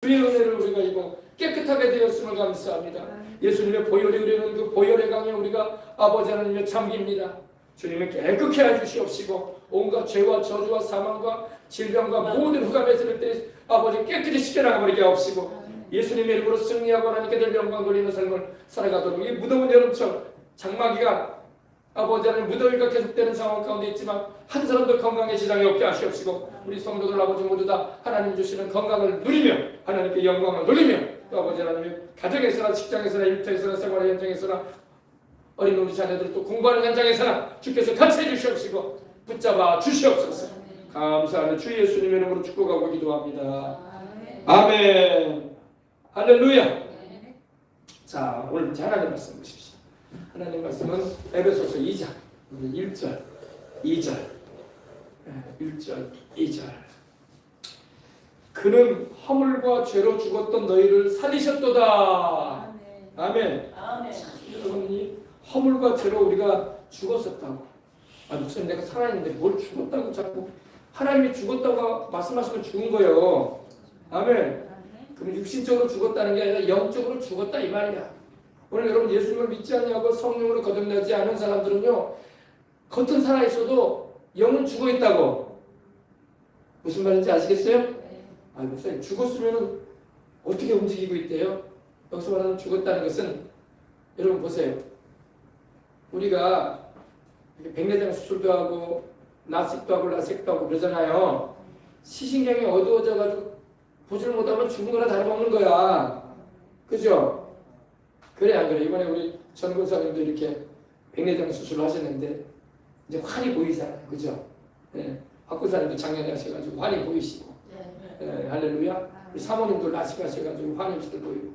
주의 은혜를 우리가 입어 깨끗하게 되었음을 감사합니다. 예수님의 보혈이 우리는 그 보혈의 강에 우리가 아버지 하나님의 잠깁니다. 주님은 깨끗게 해주시옵시고 온갖 죄와 저주와 사망과 질병과 모든 흑암에 들을 때 아버지 깨끗이 씻겨나가버리게 하옵시고 예수님의 이름으로 승리하고 하나님께 늘 영광 돌리는 삶을 살아가도록 이 무더운 여름철 장마기가 아버지 하나님 무더위가 계속되는 상황 가운데 있지만 한 사람도 건강에 지장이 없게 하시옵시고 우리 성도들 아버지 모두 다 하나님 주시는 건강을 누리며 하나님께 영광을 돌리며 또 아버지 하나님의 가정에서나 직장에서나 일터에서나 생활 현장에서나 어린 우리 자녀들 또 공부하는 현장에서나 주께서 같이 해주시옵시고 붙잡아 주시옵소서. 감사하는 주 예수님의 이름으로 축복하고 기도합니다. 아멘. 할렐루야. 자, 오늘 하나님 말씀 보십시오. 하나님 말씀은 에베소서 2장 1절 2절 1절 2절 그는 허물과 죄로 죽었던 너희를 살리셨도다. 아멘. 여러분이 허물과 죄로 우리가 죽었었다고. 목사님 내가 살아있는데 뭘 죽었다고 자꾸 하나님이 죽었다고 말씀하시면 죽은 거예요. 아멘. 그럼 육신적으로 죽었다는 게 아니라 영적으로 죽었다 이 말이야. 오늘 여러분 예수님을 믿지 않냐고 성령으로 거듭나지 않은 사람들은요 겉은 살아있어도 영은 죽어있다고. 무슨 말인지 아시겠어요? 목사님 죽었으면 어떻게 움직이고 있대요? 여기서 말하는 죽었다는 것은 여러분 보세요. 우리가 백내장 수술도 하고 라식도 하고 라섹도 하고 그러잖아요. 시신경이 어두워져가지고 보지를 못하면 죽은 거나 다름없는 거야. 그죠? 그래 안 그래? 이번에 우리 전 권사님도 이렇게 백내장 수술을 하셨는데 이제 환히 보이잖아요. 그죠? 네. 박 권사님도 작년에 하셔가지고 환히 보이시고 네, 할렐루야. 우리 사모님도 라식 하셔가지고 환히 보이고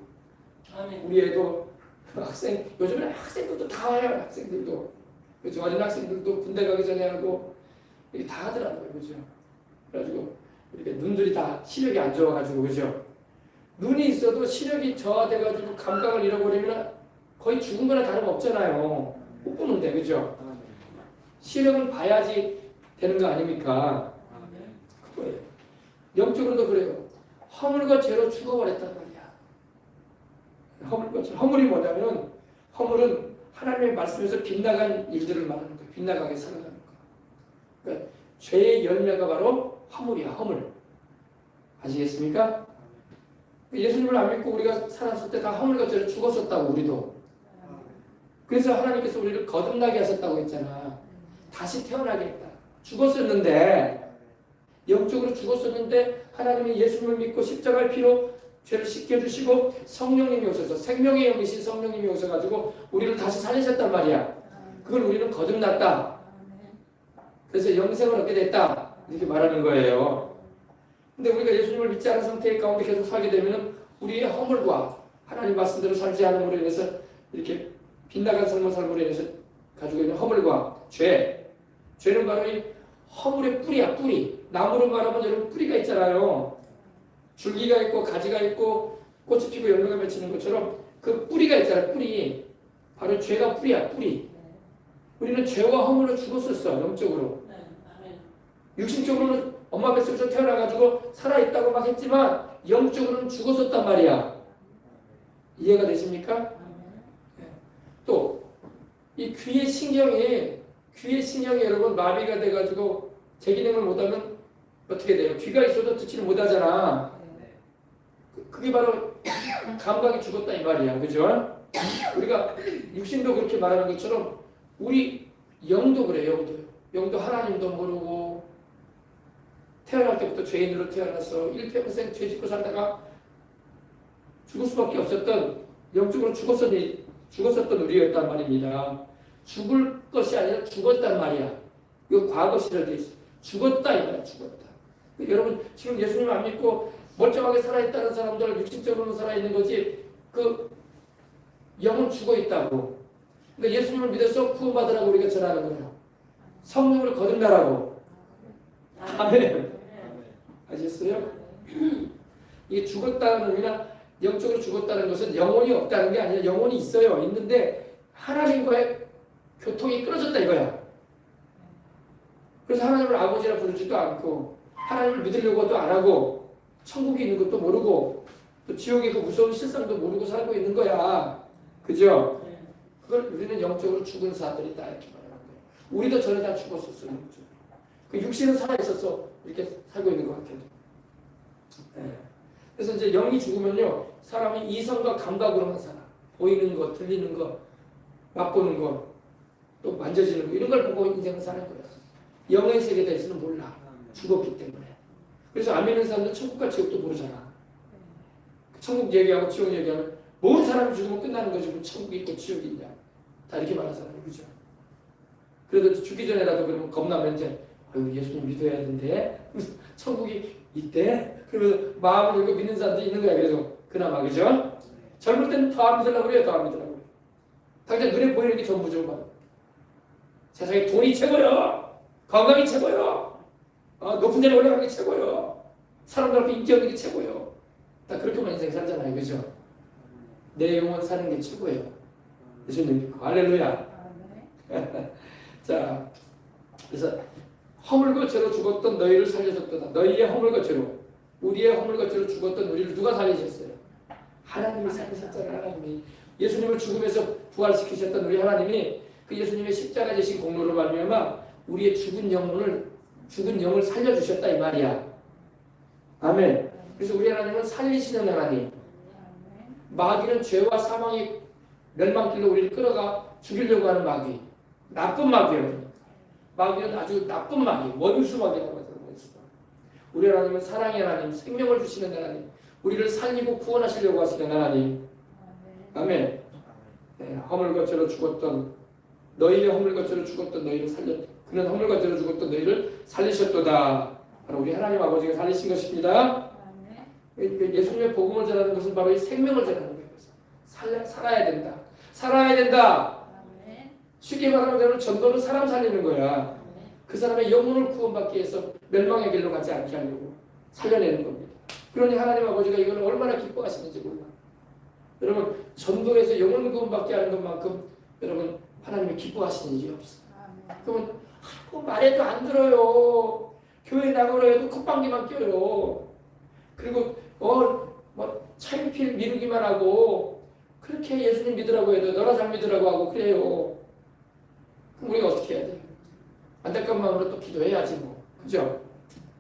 우리 애도 학생, 요즘에 학생들도 다 와요. 학생들도 그죠? 어린 학생들도 군대 가기 전에 하고 이게 다 하더라고요. 그죠? 그래가지고 이렇게 눈들이 다 시력이 안 좋아가지고 그죠? 눈이 있어도 시력이 저하돼가지고 감각을 잃어버리면 거의 죽은 거나 다름없잖아요. 못 보는데 그죠? 시력은 봐야지 되는 거 아닙니까? 그거예요. 영적으로도 그래요. 허물과 죄로 죽어버렸단 말이야. 허물과 죄. 허물이 뭐냐면 허물은 하나님의 말씀에서 빗나간 일들을 말하는 거예요. 빗나가게 살아가는 거. 그러니까 죄의 열매가 바로 허물이야. 허물. 아시겠습니까? 예수님을 안 믿고 우리가 살았을 때 다 허물과 죄로 죽었었다고 우리도. 그래서 하나님께서 우리를 거듭나게 하셨다고 했잖아. 다시 태어나게 했다. 죽었었는데 영적으로 죽었었는데 하나님이 예수님을 믿고 십자가의 피로 죄를 씻겨주시고 성령님이 오셔서 생명의 영이신 성령님이 오셔가지고 우리를 다시 살리셨단 말이야. 그걸 우리는 거듭났다. 그래서 영생을 얻게 됐다. 이렇게 말하는 거예요. 근데 우리가 예수님을 믿지 않은 상태 가운데 계속 살게 되면 우리의 허물과 하나님 말씀대로 살지 않음으로 인해서 이렇게 빗나간 삶을 삶으로 인해서 가지고 있는 허물과 죄는 바로 이 허물의 뿌리야. 뿌리. 나무로 말하면 여러분 뿌리가 있잖아요. 줄기가 있고 가지가 있고 꽃이 피고 열매가 맺히는 것처럼 그 뿌리가 있잖아요. 뿌리. 바로 죄가 뿌리야. 뿌리. 우리는 죄와 허물로 죽었었어. 영적으로. 육신적으로는 엄마 뱃속에서 태어나가지고 살아있다고 막 했지만 영적으로는 죽었었단 말이야. 이해가 되십니까? 또 이 귀의 신경이 여러분 마비가 돼가지고 제 기능을 못하면 어떻게 돼요? 귀가 있어도 듣지를 못하잖아. 그게 바로 감각이 죽었다 이 말이야. 그죠? 우리가 육신도 그렇게 말하는 것처럼 우리 영도 그래. 영도 하나님도 모르고 태어날 때부터 죄인으로 태어나서 일평생 죄 짓고 살다가 죽을 수밖에 없었던 영적으로 죽었었던 우리였단 말입니다. 죽을 것이 아니라 죽었단 말이야. 이거 과거 시절 돼 있어. 죽었다 이 말이야. 죽었다. 여러분 지금 예수님 안 믿고 멀쩡하게 살아있다는 사람들 육신적으로 살아있는 거지 그 영은 죽어있다고. 그러니까 예수님을 믿어서 구원받으라고 우리가 전하는 거예요. 성령으로 거듭나라고. 아멘. 아셨어요? 이게 죽었다는 의미나 영적으로 죽었다는 것은 영혼이 없다는 게 아니라 영혼이 있어요. 있는데 하나님과의 교통이 끊어졌다 이거야. 그래서 하나님을 아버지라 부르지도 않고 하나님을 믿으려고도 안 하고 천국이 있는 것도 모르고 또 지옥의 그 무서운 실상도 모르고 살고 있는 거야. 그죠? 네. 그걸 우리는 영적으로 죽은 사람들이다 이렇게 말하는 거예요. 우리도 전에 다 죽었었어요. 그 육신은 살아있어서 이렇게 살고 있는 것 같아요. 네. 그래서 이제 영이 죽으면요, 사람이 이성과 감각으로만 살아. 보이는 것, 들리는 것, 맛보는 것, 또 만져지는 것, 이런 걸 보고 인생을 사는 거예요. 영의 세계에 대해서는 몰라. 죽었기 때문에. 그래서 안 믿는 사람들 천국과 지옥도 모르잖아. 천국 얘기하고 지옥 얘기하면 모든 사람이 죽으면 끝나는 거지. 뭐 천국이 있고 지옥이 있냐. 다 이렇게 말하잖아요. 그죠? 그래도 죽기 전에라도 그러면 겁나면 이제 아유, 예수님 믿어야 되는데 천국이 있대. 그러면서 마음을 열고 믿는 사람들이 있는 거야. 그래서 그나마 그죠? 젊을 때는 더 안 믿으려고 그래요. 더 안 믿으려고 그래요. 당장 눈에 보이는 게 전부죠. 세상에 돈이 최고요. 건강이 최고요. 높은 데로 올라가는 게 최고요. 사람들 앞에 인기 얻는 게 최고요. 다 그렇게만 인생 살잖아요. 그죠? 내 영혼 사는 게 최고예요. 예수님 믿고. 할렐루야. 자, 그래서 허물과 죄로 죽었던 너희를 살려줬도다. 너희의 허물과 죄로, 우리의 허물과 죄로 죽었던 우리를 누가 살리셨어요? 하나님이 살리셨잖아요. 하나님이. 예수님을 죽음에서 부활시키셨던 우리 하나님이 그 예수님의 십자가 지신 공로로 말미암아 우리의 죽은 영을 살려주셨다 이 말이야. 아멘. 그래서 우리 하나님은 살리시는 하나님. 마귀는 죄와 사망의 멸망길로 우리를 끌어가 죽이려고 하는 마귀. 나쁜 마귀예요. 마귀는 아주 나쁜 마귀, 원수 마귀라고 하잖아요. 우리 하나님은 사랑의 하나님, 생명을 주시는 하나님, 우리를 살리고 구원하시려고 하시는 하나님. 아멘. 네, 허물과 죄로 죽었던 너희의 허물과 죄로 죽었던 너희를 그는 허물과 죄로 죽었던 너희를 살리셨도다. 바로 우리 하나님 아버지가 살리신 것입니다. 예수님의 복음을 전하는 것은 바로 이 생명을 전하는 거예요. 살아야 된다. 살아야 된다. 쉽게 말하면 저는 전도는 사람 살리는 거야. 그 사람의 영혼을 구원받기 위해서 멸망의 길로 가지 않게 하려고 살려내는 겁니다. 그러니 하나님 아버지가 이걸 얼마나 기뻐하시는지 몰라. 여러분 전도에서 영혼 구원받게 하는 것만큼 여러분 하나님이 기뻐하시는 일이 없어. 그러면 말해도 안 들어요. 교회 나가라 해도 콧방귀만 껴요. 그리고 차인필 미루기만 하고 그렇게 예수님 믿으라고 해도 너라 잘 믿으라고 하고 그래요. 그럼 우리가 어떻게 해야 돼요? 안타까운 마음으로 또 기도해야지 뭐. 그죠?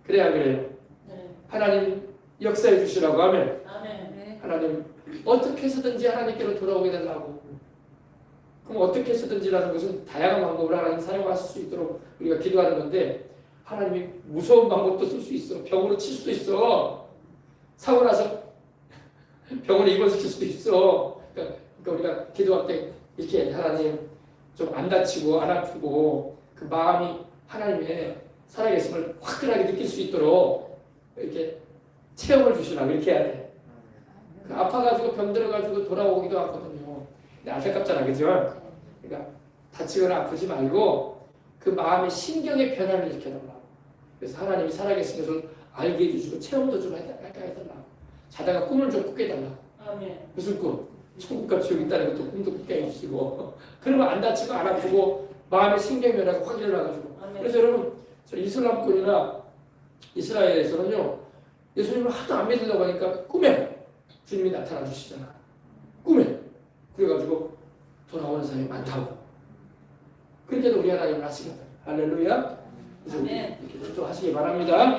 그래야 그래요. 네. 하나님 역사해 주시라고 하면 아멘. 하나님 어떻게 해서든지 하나님께로 돌아오게 달라고. 그럼 어떻게 해서든지라는 것은 다양한 방법을 하나님 사용하실 수 있도록 우리가 기도하는 건데 하나님이 무서운 방법도 쓸 수 있어. 병으로 칠 수도 있어. 사고 나서 병원에 입원시킬 수도 있어. 그러니까 우리가 기도할 때 이렇게 하나님 좀 안 다치고 안 아프고 그 마음이 하나님의 살아계심을 화끈하게 느낄 수 있도록 이렇게 체험을 주시라고 이렇게 해야 돼. 그 아파가지고 병들어가지고 돌아오기도 하거든요. 근데 안타깝잖아, 그죠? 그러니까 다치거나 아프지 말고 그 마음의 신경의 변화를 일으켜달라고. 그래서 하나님이 살아계신 것을 알게 해주시고 체험도 좀 해달라고. 자다가 꿈을 좀 꾸게 해달라고. 아멘. 무슨 꿈? 천국과 지옥 있다는 것도 꿈도 꾸게 해주시고 그러면 안 다치고 안 아프고 마음의 신경 변화가 확 일어나가지고. 그래서 여러분 저 이슬람권이나 이스라엘에서는요 예수님을 하도 안 믿으려고 하니까 꿈에 주님이 나타나 주시잖아. 꿈에. 그래가지고 돌아오는 사람이 많다고. 그렇게도 우리 하나님을 아시겠다. 할렐루야. 그래서 이렇게 기도하시기 바랍니다.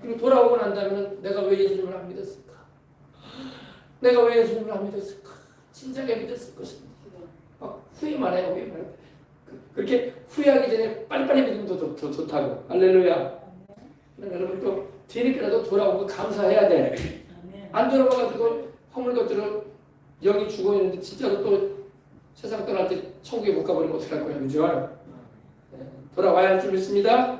그리고 돌아오고 난 다음에 내가 왜 예수님을 안 믿었을까? 내가 왜 예수님을 안 믿었을까? 진작에 믿었을 것입니다. 후회만 해요. 후회만 해요. 그렇게 후회하기 전에 빨리빨리 믿으면 더 좋다고. 할렐루야. 여러분 또 뒤늦게라도 돌아오고 감사해야 돼. 안 돌아와가지고 허물 것들을 영이 죽어 있는데 진짜로 또 세상 떠날 때 천국에 못 가버리면 어떡할 거야, 그죠? 돌아와야 할 줄 믿습니다.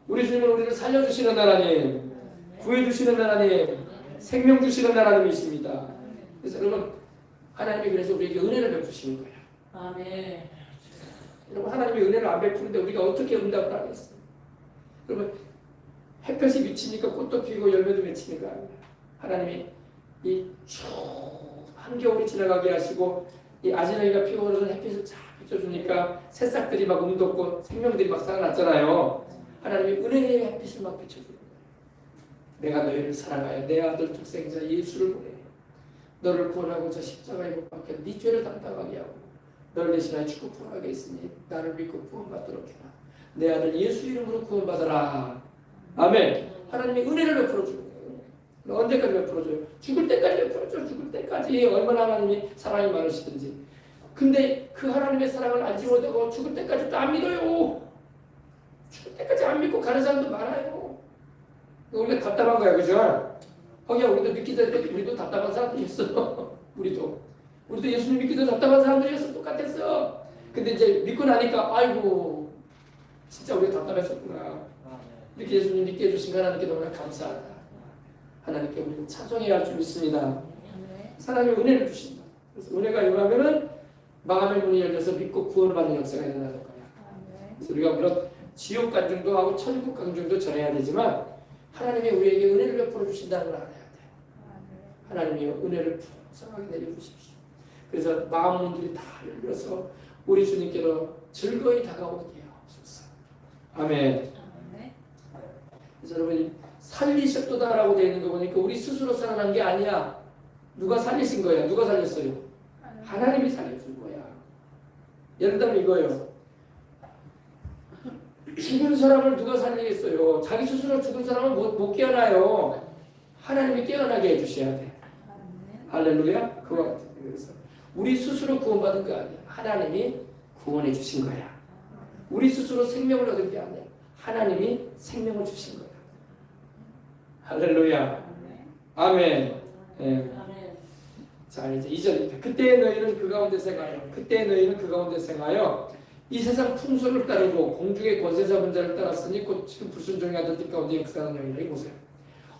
우리 주님은 우리를 살려주시는 하나님, 구해주시는 하나님, 생명 주시는 하나님이십니다. 그래서 여러분 하나님이 그래서 우리에게 은혜를 베푸시는 거예요. 아멘. 여러분 하나님이 은혜를 안 베푸는데 우리가 어떻게 응답을 하겠어요? 여러분 햇볕이 비치니까 꽃도 피고 열매도 맺히는 거 아니에요. 하나님이 이 쭉 한겨울이 지나가게 하시고 이 아지랑이가 피어오르는 햇빛을 쫙 비춰주니까 새싹들이 막 움돋고 생명들이 막 살아났잖아요. 하나님이 은혜의 햇빛을 막 비춰주는 거예요. 내가 너희를 사랑하여 내 아들 독생자 예수를 보내. 너를 구원하고자 십자가에 못 박혀 네 죄를 담당하게 하고 너를 대신하여 죽고 부활하게 했으니 나를 믿고 구원받도록 해라. 내 아들 예수 이름으로 구원받아라. 아멘. 하나님이 은혜를 베풀어 주는 거예요. 언제까지 베풀어줘요? 죽을 때까지 베풀어줘. 죽을 때까지. 얼마나 하나님이 사랑이 많으시든지. 근데 그 하나님의 사랑을 알지 못하고 죽을 때까지도 안 믿어요. 죽을 때까지 안 믿고 가는 사람도 많아요. 우리가 답답한 거야, 그죠? 거기야 우리도 믿기 전에 우리도 답답한 사람들이었어. 우리도 예수님 믿기 전에 답답한 사람들이었어. 똑같았어. 근데 이제 믿고 나니까 아이고 진짜 우리가 답답했었구나. 이렇게 예수님 믿게 해주신 하나님께 너무나 감사하다. 하나님께 우리는 찬송해야 할 줄 믿습니다. 하나님의 은혜를 주신다. 그래서 은혜가 임하면은 마음의 문이 열려서 믿고 구원받는 역사가 일어나는 거야. 그래서 우리가 물론 지옥 간증도 하고 천국 간증도 전해야 되지만 하나님이 우리에게 은혜를 베풀어 주신다는 걸 알아야 돼. 하나님이 은혜를 풍성하게 내려주십시오. 그래서 마음 문들이 다 열려서 우리 주님께로 즐거이 다가오게 하옵소서. 아멘. 그래서 여러분이 살리셨도다라고 되어 있는 거 보니까 우리 스스로 살아난 게 아니야. 누가 살리신 거야? 누가 살렸어요? 하나님이 살려준 거야. 예를 들면 이거예요. 죽은 사람을 누가 살리겠어요? 자기 스스로 죽은 사람은 못 깨어나요. 하나님이 깨어나게 해주셔야 돼. 할렐루야. 그와 같은. 그래서 우리 스스로 구원받은 거 아니야. 하나님이 구원해 주신 거야. 우리 스스로 생명을 얻은 게 아니야. 하나님이 생명을 주신 거야. 할렐루야. 아멘. 예. 자 이제 2절입니다. 그때 너희는 그 가운데 생하여 그때 너희는 그 가운데 생하여 이 세상 풍속을 따르고 공중의 권세 잡은 자를 따랐으니 곧 지금 불순종의 아들들 가운데 역사하는 영이라. 보세요.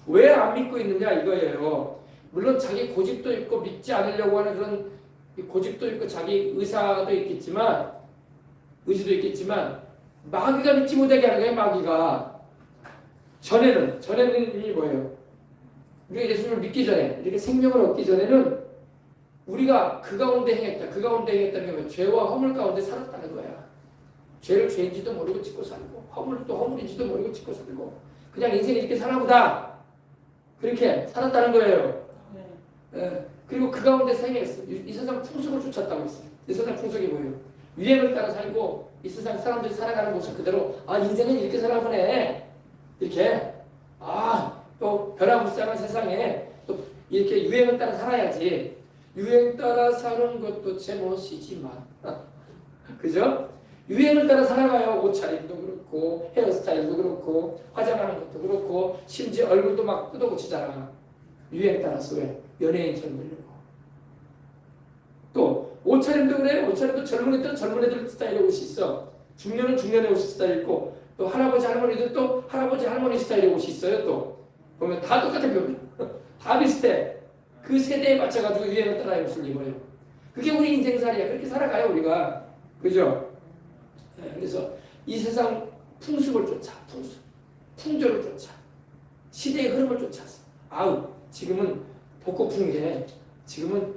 왜 안 믿고 있느냐 이거예요. 물론 자기 고집도 있고 믿지 않으려고 하는 그런 고집도 있고 자기 의사도 있겠지만 의지도 있겠지만 마귀가 믿지 못하게 하는 거예요. 마귀가 전에는 이 뭐예요? 우리가 예수님을 믿기 전에 이렇게 생명을 얻기 전에는 우리가 그 가운데 행했다는 게 죄와 허물 가운데 살았다는 거야. 죄를 죄인지도 모르고 짓고 살고 허물을 또 허물인지도 모르고 짓고 살고 그냥 인생 이렇게 살아보다 그렇게 살았다는 거예요. 예. 그리고 그 가운데 생했어. 이 세상 풍속을 쫓았다고 했어요. 이 세상 풍속이 뭐예요? 유행을 따라 살고 이 세상 사람들이 살아가는 모습 그대로 인생은 이렇게 살아보네. 이렇게 또 변화무쌍한 세상에 또 이렇게 유행을 따라 살아야지. 유행 따라 사는 것도 제멋이지만 그죠? 유행을 따라 살아가요. 옷차림도 그렇고 헤어스타일도 그렇고 화장하는 것도 그렇고 심지어 얼굴도 막 뜯어고치잖아. 유행 따라서 왜? 연예인처럼 되려고. 또 옷차림도 그래. 옷차림도 젊은 애들 스타일의 옷이 있어. 중년은 중년의 옷 스타일 있고 또 할아버지 할머니도 또 할아버지 할머니 스타일의 옷이 있어요. 또 보면 다 똑같은 표현. 다 비슷해. 그 세대에 맞춰가지고 유행을 따라 옷을 입어요. 그게 우리 인생살이야. 그렇게 살아가요 우리가. 그죠? 네, 그래서 이 세상 풍습을 쫓아. 풍조를 쫓아. 시대의 흐름을 쫓아서 지금은 복고풍이래. 지금은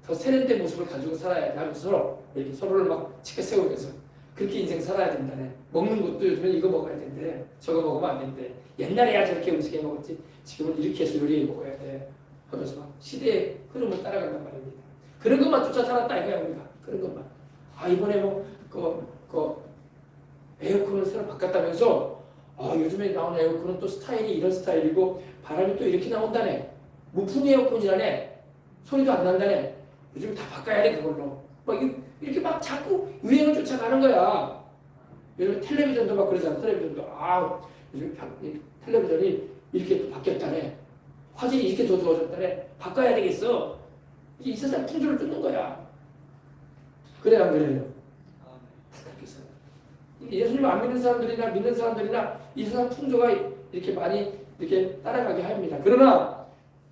더 세련된 모습을 가지고 살아야 돼 하면서 이렇게 서로를 막 치켜 세우면서 그렇게 인생 살아야 된다네. 먹는 것도 요즘엔 이거 먹어야 된대. 저거 먹으면 안 된대. 옛날에야 저렇게 음식 해 먹었지. 지금은 이렇게 해서 요리해 먹어야 돼. 하면서 막 시대의 흐름을 따라간단 말입니다. 그런 것만 쫓아 살았다 이거야 우리가. 그런 것만. 이번에 에어컨을 새로 바꿨다면서 요즘에 나오는 에어컨은 또 스타일이 이런 스타일이고 바람이 또 이렇게 나온다네. 무풍 에어컨이라네. 소리도 안 난다네. 요즘 다 바꿔야 돼 그걸로. 이렇게 막 자꾸 유행을 쫓아가는 거야. 요즘 텔레비전도 막 그러잖아. 텔레비전도 요즘 텔레비전이 이렇게 또 바뀌었다네. 화질이 이렇게 더 좋아졌다네. 바꿔야 되겠어. 이 세상 풍조를 쫓는 거야. 그래 안 그래요? 예수님 안 믿는 사람들이나 믿는 사람들이나 이 세상 풍조가 이렇게 많이 이렇게 따라가게 합니다. 그러나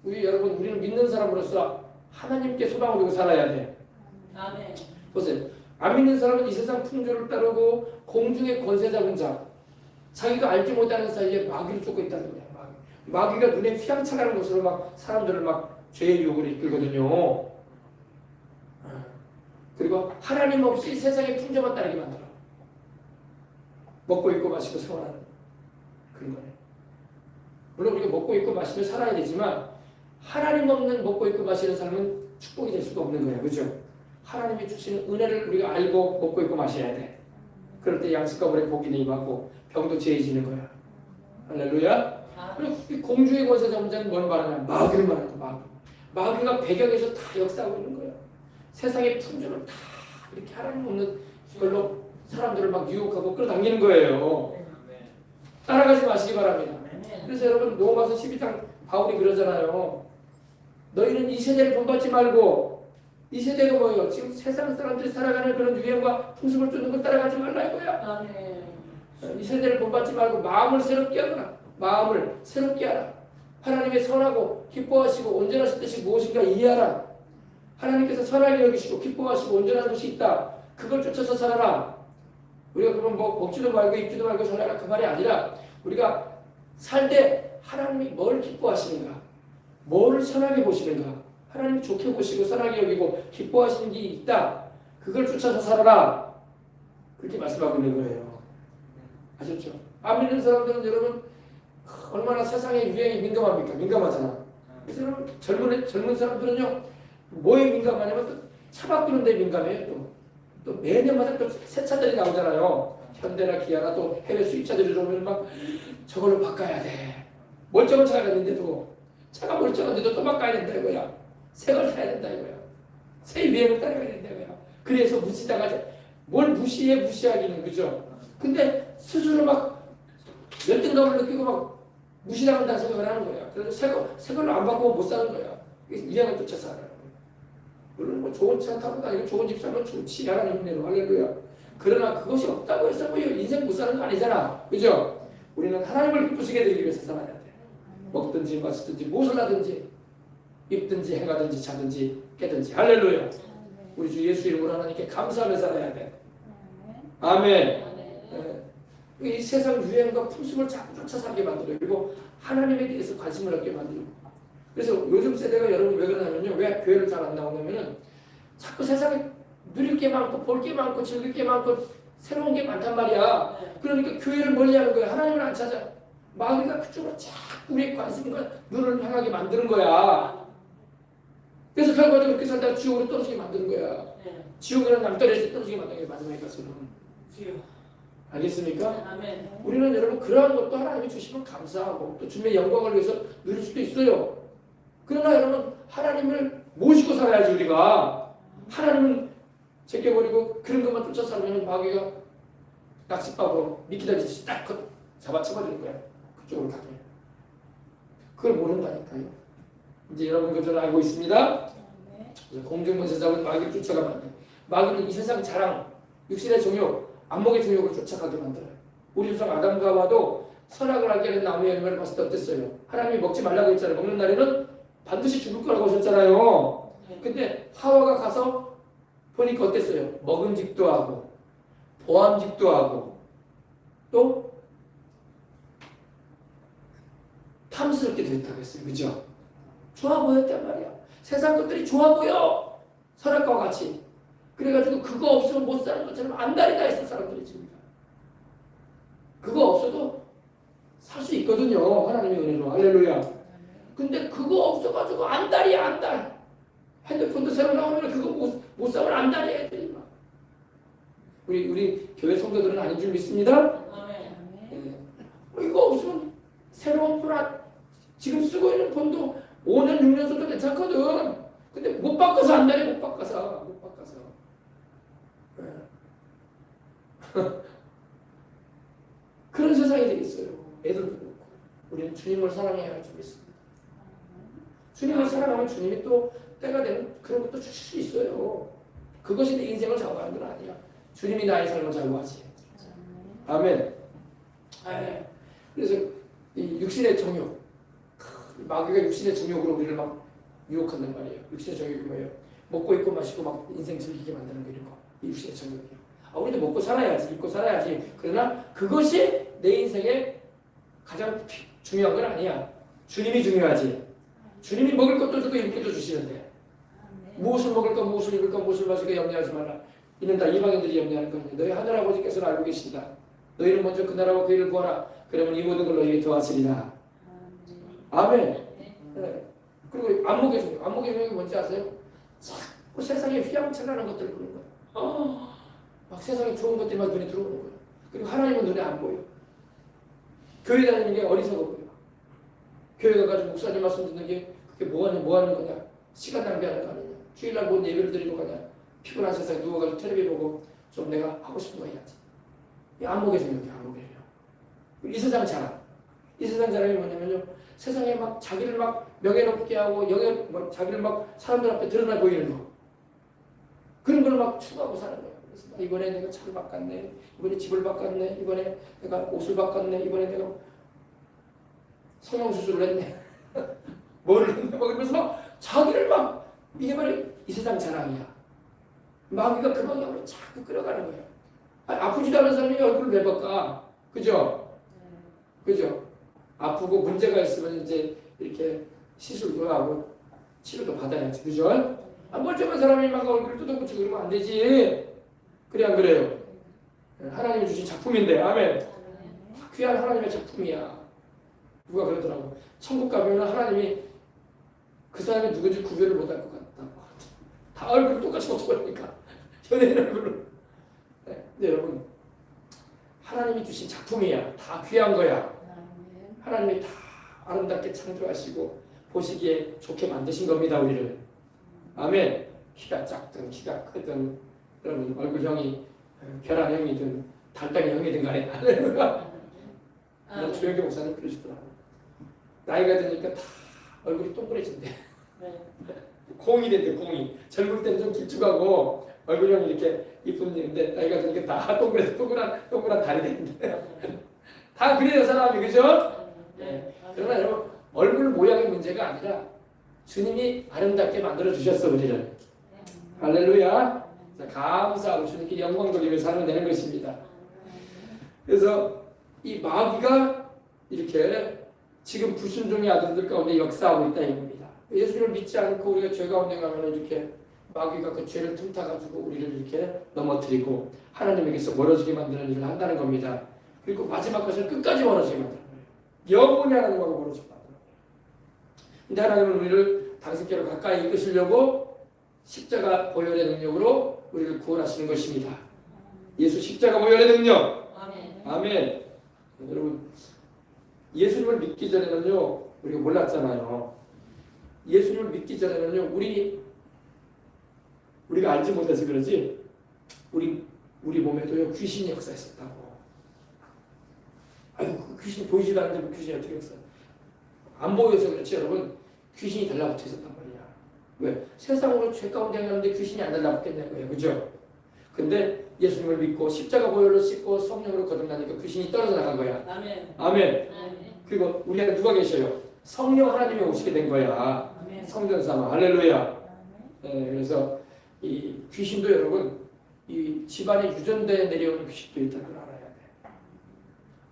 우리는 믿는 사람으로서 하나님께 소망을 두고 살아야 돼. 아멘. 보세요. 안 믿는 사람은 이 세상 풍조를 따르고 공중의 권세 잡은 자, 자기가 알지 못하는 사이에 마귀를 쫓고 있다는 거야. 마귀가 눈에 휘황찬란한 것으로 막 사람들을 막 죄의 유혹으로 이끌거든요. 그리고 하나님 없이 세상의 풍조만 따르게 만들어. 먹고 입고 마시고 생활하는 그런 거예요. 물론 우리가 먹고 입고 마시며 살아야 되지만 하나님 없는 먹고 입고 마시는 삶은 축복이 될 수가 없는 거예요. 그죠? 하나님이 주시는 은혜를 우리가 알고 먹고 입고 마셔야 돼. 그럴 때 양식과 물에 복이 임하고 병도 제해지는 거야. 할렐루야. 그리고 이 공주의 권세 점자는 뭘 말하냐? 마귀를 말한다. 마귀. 마귀가 배경에서 다 역사하고 있는 거야. 세상의 풍조를 다 이렇게 하나님 없는 걸로 사람들을 막 유혹하고 끌어당기는 거예요. 따라가지 마시기 바랍니다. 그래서 여러분 로마서 12장 바울이 그러잖아요. 너희는 이 세대를 본받지 말고, 이 세대가 뭐예요? 지금 세상 사람들이 살아가는 그런 유행과 풍습을 쫓는 걸 따라가지 말라 이거야. 이 세대를 본받지 말고 마음을 새롭게 하거라. 마음을 새롭게 하라. 하나님의 선하고 기뻐하시고 온전하신 뜻이 무엇인가 이해하라. 하나님께서 선하게 여기시고 기뻐하시고 온전한 것이 있다. 그걸 쫓아서 살아라. 우리가 그러면 뭐 먹지도 말고 입지도 말고 살아라 그 말이 아니라, 우리가 살 때 하나님이 뭘 기뻐하시는가, 뭘 선하게 보시는가, 하나님이 좋게 보시고 선하게 여기고 기뻐하시는 게 있다. 그걸 쫓아서 살아라. 그렇게 말씀하고 있는 거예요. 아셨죠? 안 믿는 사람들은 여러분 얼마나 세상의 유행에 민감합니까? 민감하잖아. 그래서 여러분 젊은 사람들은요 뭐에 민감하냐면 또 차 바꾸는 데 민감해요. 또 매년마다 또 새 차들이 나오잖아요. 현대나 기아나 또 해외 수입차들이 들어오면 막 저걸로 바꿔야 돼. 멀쩡한 차가 있는데도, 차가 멀쩡한데도 또 바꿔야 된다 이거야. 새 걸 타야 된다 이거야. 새 유행을 따라가야 된다 이거야. 그래서 무시다가 뭘 무시하기는, 그죠? 근데 스스로 막 열등감을 느끼고 막 무시당한다는 생각을 하는 거야. 그래서 새 걸로 안 바꾸면 못 사는 거야. 유행을 쫓아서 하는 거야. 물론 뭐 좋은 차 타고 다니고 좋은 집 살면 좋지. 하나님 은혜로 할렐루야. 그러나 그것이 없다고 해서 뭐 인생 못 사는 거 아니잖아. 그죠? 우리는 하나님을 기쁘시게 되기 위해서 살아야 돼. 먹든지 마시든지 무엇을 하든지 입든지 행하든지 자든지 깨든지. 할렐루야. 우리 주 예수 이름으로 하나님께 감사하며 살아야 돼. 아멘. 이 세상 유행과 풍습을 자꾸 쫓아 살게 만들어요. 그리고 하나님에 대해서 관심을 갖게 만들고. 그래서 요즘 세대가 여러분 왜 그러냐면요. 왜 교회를 잘 안 나오냐면은 자꾸 세상에 누릴 게 많고 볼 게 많고 즐길 게 많고 새로운 게 많단 말이야. 그러니까 교회를 멀리하는 거야. 하나님을 안 찾아. 마귀가 그쪽으로 자꾸 우리의 관심과 눈을 향하게 만드는 거야. 그래서 결과적으로 그렇게 살다가 지옥으로 떨어지게 만드는 거야. 지옥이라는 남떨어지게 떨어지게 만드는 게 마지막에 가서는. 알겠습니까? 아멘. 우리는 여러분 그러한 것도 하나님이 주시면 감사하고 또 주님의 영광을 위해서 누릴 수도 있어요. 그러나 여러분 하나님을 모시고 살아야지. 우리가 하나님은 제껴버리고 그런 것만 쫓아 살면 마귀가 낚싯밥으로 미끼다리듯이 딱 잡아쳐버리는 거야. 그쪽으로 가게. 그걸 모른다니까요. 이제 여러분 그걸 알고 있습니다. 공중권세자는 마귀를 쫓아가면 안 돼. 마귀는 이 세상 자랑, 육신의 정욕, 안목의 정욕을 쫓아가게 만들어요. 우리 조상 아담과 하와도 선악을 알게 하는 나무의 열매를 봤을 때 어땠어요? 하나님이 먹지 말라고 했잖아요. 먹는 날에는 반드시 죽을 거라고 하셨잖아요. 근데 하와가 가서 보니까 어땠어요? 먹음직도 하고 보암직도 하고 또 탐스럽게 됐다고 했어요. 그죠? 좋아 보였단 말이야. 세상 것들이 좋아 보여. 선악과 같이. 그래가지고 그거 없으면 못 사는 것처럼 안달이 나 있어 사람들이 지금. 그거 없어도 살 수 있거든요. 하나님의 은혜로. 할렐루야. 근데 그거 없어가지고 안달이야 안달. 핸드폰도 새로 나오면 그거 못 사면 안달이야 애들이 막. 우리 교회 성도들은 아닌 줄 믿습니다. 네. 이거 없으면 새로운 폰 지금 쓰고 있는 폰도 5년 6년 써도 괜찮거든. 근데 못 바꿔서 안달이 못 바꿔서. 그런 세상이 되겠어요. 애들도 그렇고. 우리는 주님을 사랑해야 할 줄 믿습니다. 주님을 사랑하면 주님이 또 때가 되면 그런 것도 주실 수 있어요. 그것이 내 인생을 좌우하는 건 아니야. 주님이 나의 삶을 좌우하지. 아멘. 아멘. 그래서 이 육신의 정욕, 마귀가 육신의 정욕으로 우리를 막 유혹한단 말이에요. 육신의 정욕이 뭐예요? 먹고 입고 마시고 막 인생 즐기게 만드는 거 이런 거. 이 육신의 정욕이요. 우리도 먹고 살아야지, 입고 살아야지. 그러나 그것이 내 인생의 가장 중요한 건 아니야. 주님이 중요하지. 주님이 먹을 것도 주고 입을 것도 주시는데 무엇을 먹을까, 무엇을 입을까, 무엇을 마실까 염려하지 말라. 이는 다 이방인들이 염려하는 거냐. 너희 하늘 아버지께서는 알고 계신다. 너희는 먼저 그 나라와 그 일을 구하라. 그러면 이 모든 걸 너희에게 더하시리라. 아멘. 네. 그리고 안목의 종교. 안목의 종교가 뭔지 아세요? 자꾸 세상에 휘황찬란한 것들을 보는 거예요. 막 세상에 좋은 것들만 눈에 들어오는 거예요. 그리고 하나님은 눈에 안 보여. 교회 다니는 게 어리석어 보여. 교회 가가지고 목사님 말씀 듣는 게 그게 뭐 하는 거냐? 시간 낭비하는 거 아니냐? 주일날 뭔 예배를 드리러 가냐? 피곤한 세상에 누워가지고 텔레비 보고 좀 내가 하고 싶은 거 해야지. 이 안목의 종교야, 안목의 종교. 이 세상 자랑. 이 세상 자랑이 뭐냐면요. 세상에 막 자기를 막 명예 높게 하고 자기를 막 사람들 앞에 드러나 보이는 거. 그런 걸 막 추구하고 사는 거예요. 그래서 이번에 내가 차를 바꿨네. 이번에 집을 바꿨네. 이번에 내가 옷을 바꿨네. 이번에 내가 성형수술을 했네. 뭐를 했네. 막 그러면서 막 자기를 막 이게 바로 이 세상 자랑이야. 마귀가 그 방향으로 자꾸 끌어가는 거예요. 아프지도 않은 사람이 얼굴을 왜 바꿔? 그죠? 그죠? 아프고 문제가 있으면 이제 이렇게 시술도 하고 치료도 받아야지. 그죠? 멀쩡한 사람이 막 얼굴을 뜯어붙이고 그러면 안 되지. 그래 안 그래요? 하나님이 주신 작품인데. 아멘. 귀한 하나님의 작품이야. 누가 그러더라고. 천국 가면 하나님이 그 사람이 누군지 구별을 못할 것 같다. 다 얼굴을 똑같이 고쳐버리니까. 연예인 얼굴로. 네. 근데 여러분 하나님이 주신 작품이야. 다 귀한 거야. 하나님이 다 아름답게 창조하시고 보시기에 좋게 만드신 겁니다. 우리를. 아멘. 키가 작든 키가 크든 여러분 얼굴형이 계란형이든 달팽이형이든 간에 할렐루야. 조영기 목사님 그러시더라고요. 나이가 드니까 다 얼굴이 동그래진대. 공이 된대. 공이. 젊을 때는 좀 길쭉하고 얼굴형이 이렇게 이쁜데 나이가 드니까 다 동그란 다리 된대. 다 그래요 사람이. 그죠? 네. 그러나 여러분 얼굴 모양의 문제가 아니라 주님이 아름답게 만들어 주셨어 우리를. 할렐루야. 자, 감사하고 주님께 영광 돌리며 살면 되는 것입니다. 그래서 이 마귀가 이렇게 지금 불순종의 아들들 가운데 역사하고 있다 이겁니다. 예수님을 믿지 않고 우리가 죄 가운데 가면 이렇게 마귀가 그 죄를 틈타가지고 우리를 이렇게 넘어뜨리고 하나님에게서 멀어지게 만드는 일을 한다는 겁니다. 그리고 마지막 것은 끝까지 멀어지게 만드는 거예요. 영원히 하나님하고 멀어지게 만드는 거예요. 근데 하나님은 우리를 당신께로 가까이 이끄시려고 십자가 보혈의 능력으로 우리를 구원하시는 것입니다. 예수 십자가 보혈의 능력. 아멘. 아멘. 여러분 예수님을 믿기 전에는요 우리가 몰랐잖아요. 예수님을 믿기 전에는요 우리가 알지 못해서 그러지 우리 몸에도요 귀신이 역사했었다고. 아유 귀신이 보이지도 않는데 뭐 귀신이 어떻게 역사? 안 보여서 그렇지 여러분. 귀신이 달라붙어 있었단 말이야. 왜? 세상으로 죄 가운데 가는데 귀신이 안 달라붙겠냐고요. 그죠? 근데 예수님을 믿고 십자가 보혈로 씻고 성령으로 거듭나니까 귀신이 떨어져 나간 거야. 아멘. 아멘. 그리고 우리 안에 누가 계셔요? 성령 하나님이 오시게 된 거야. 아멘. 성전 삼아. 할렐루야. 네, 그래서 이 귀신도 여러분 이 집안에 유전대에 내려오는 귀신도 있다는 걸 알아야 돼.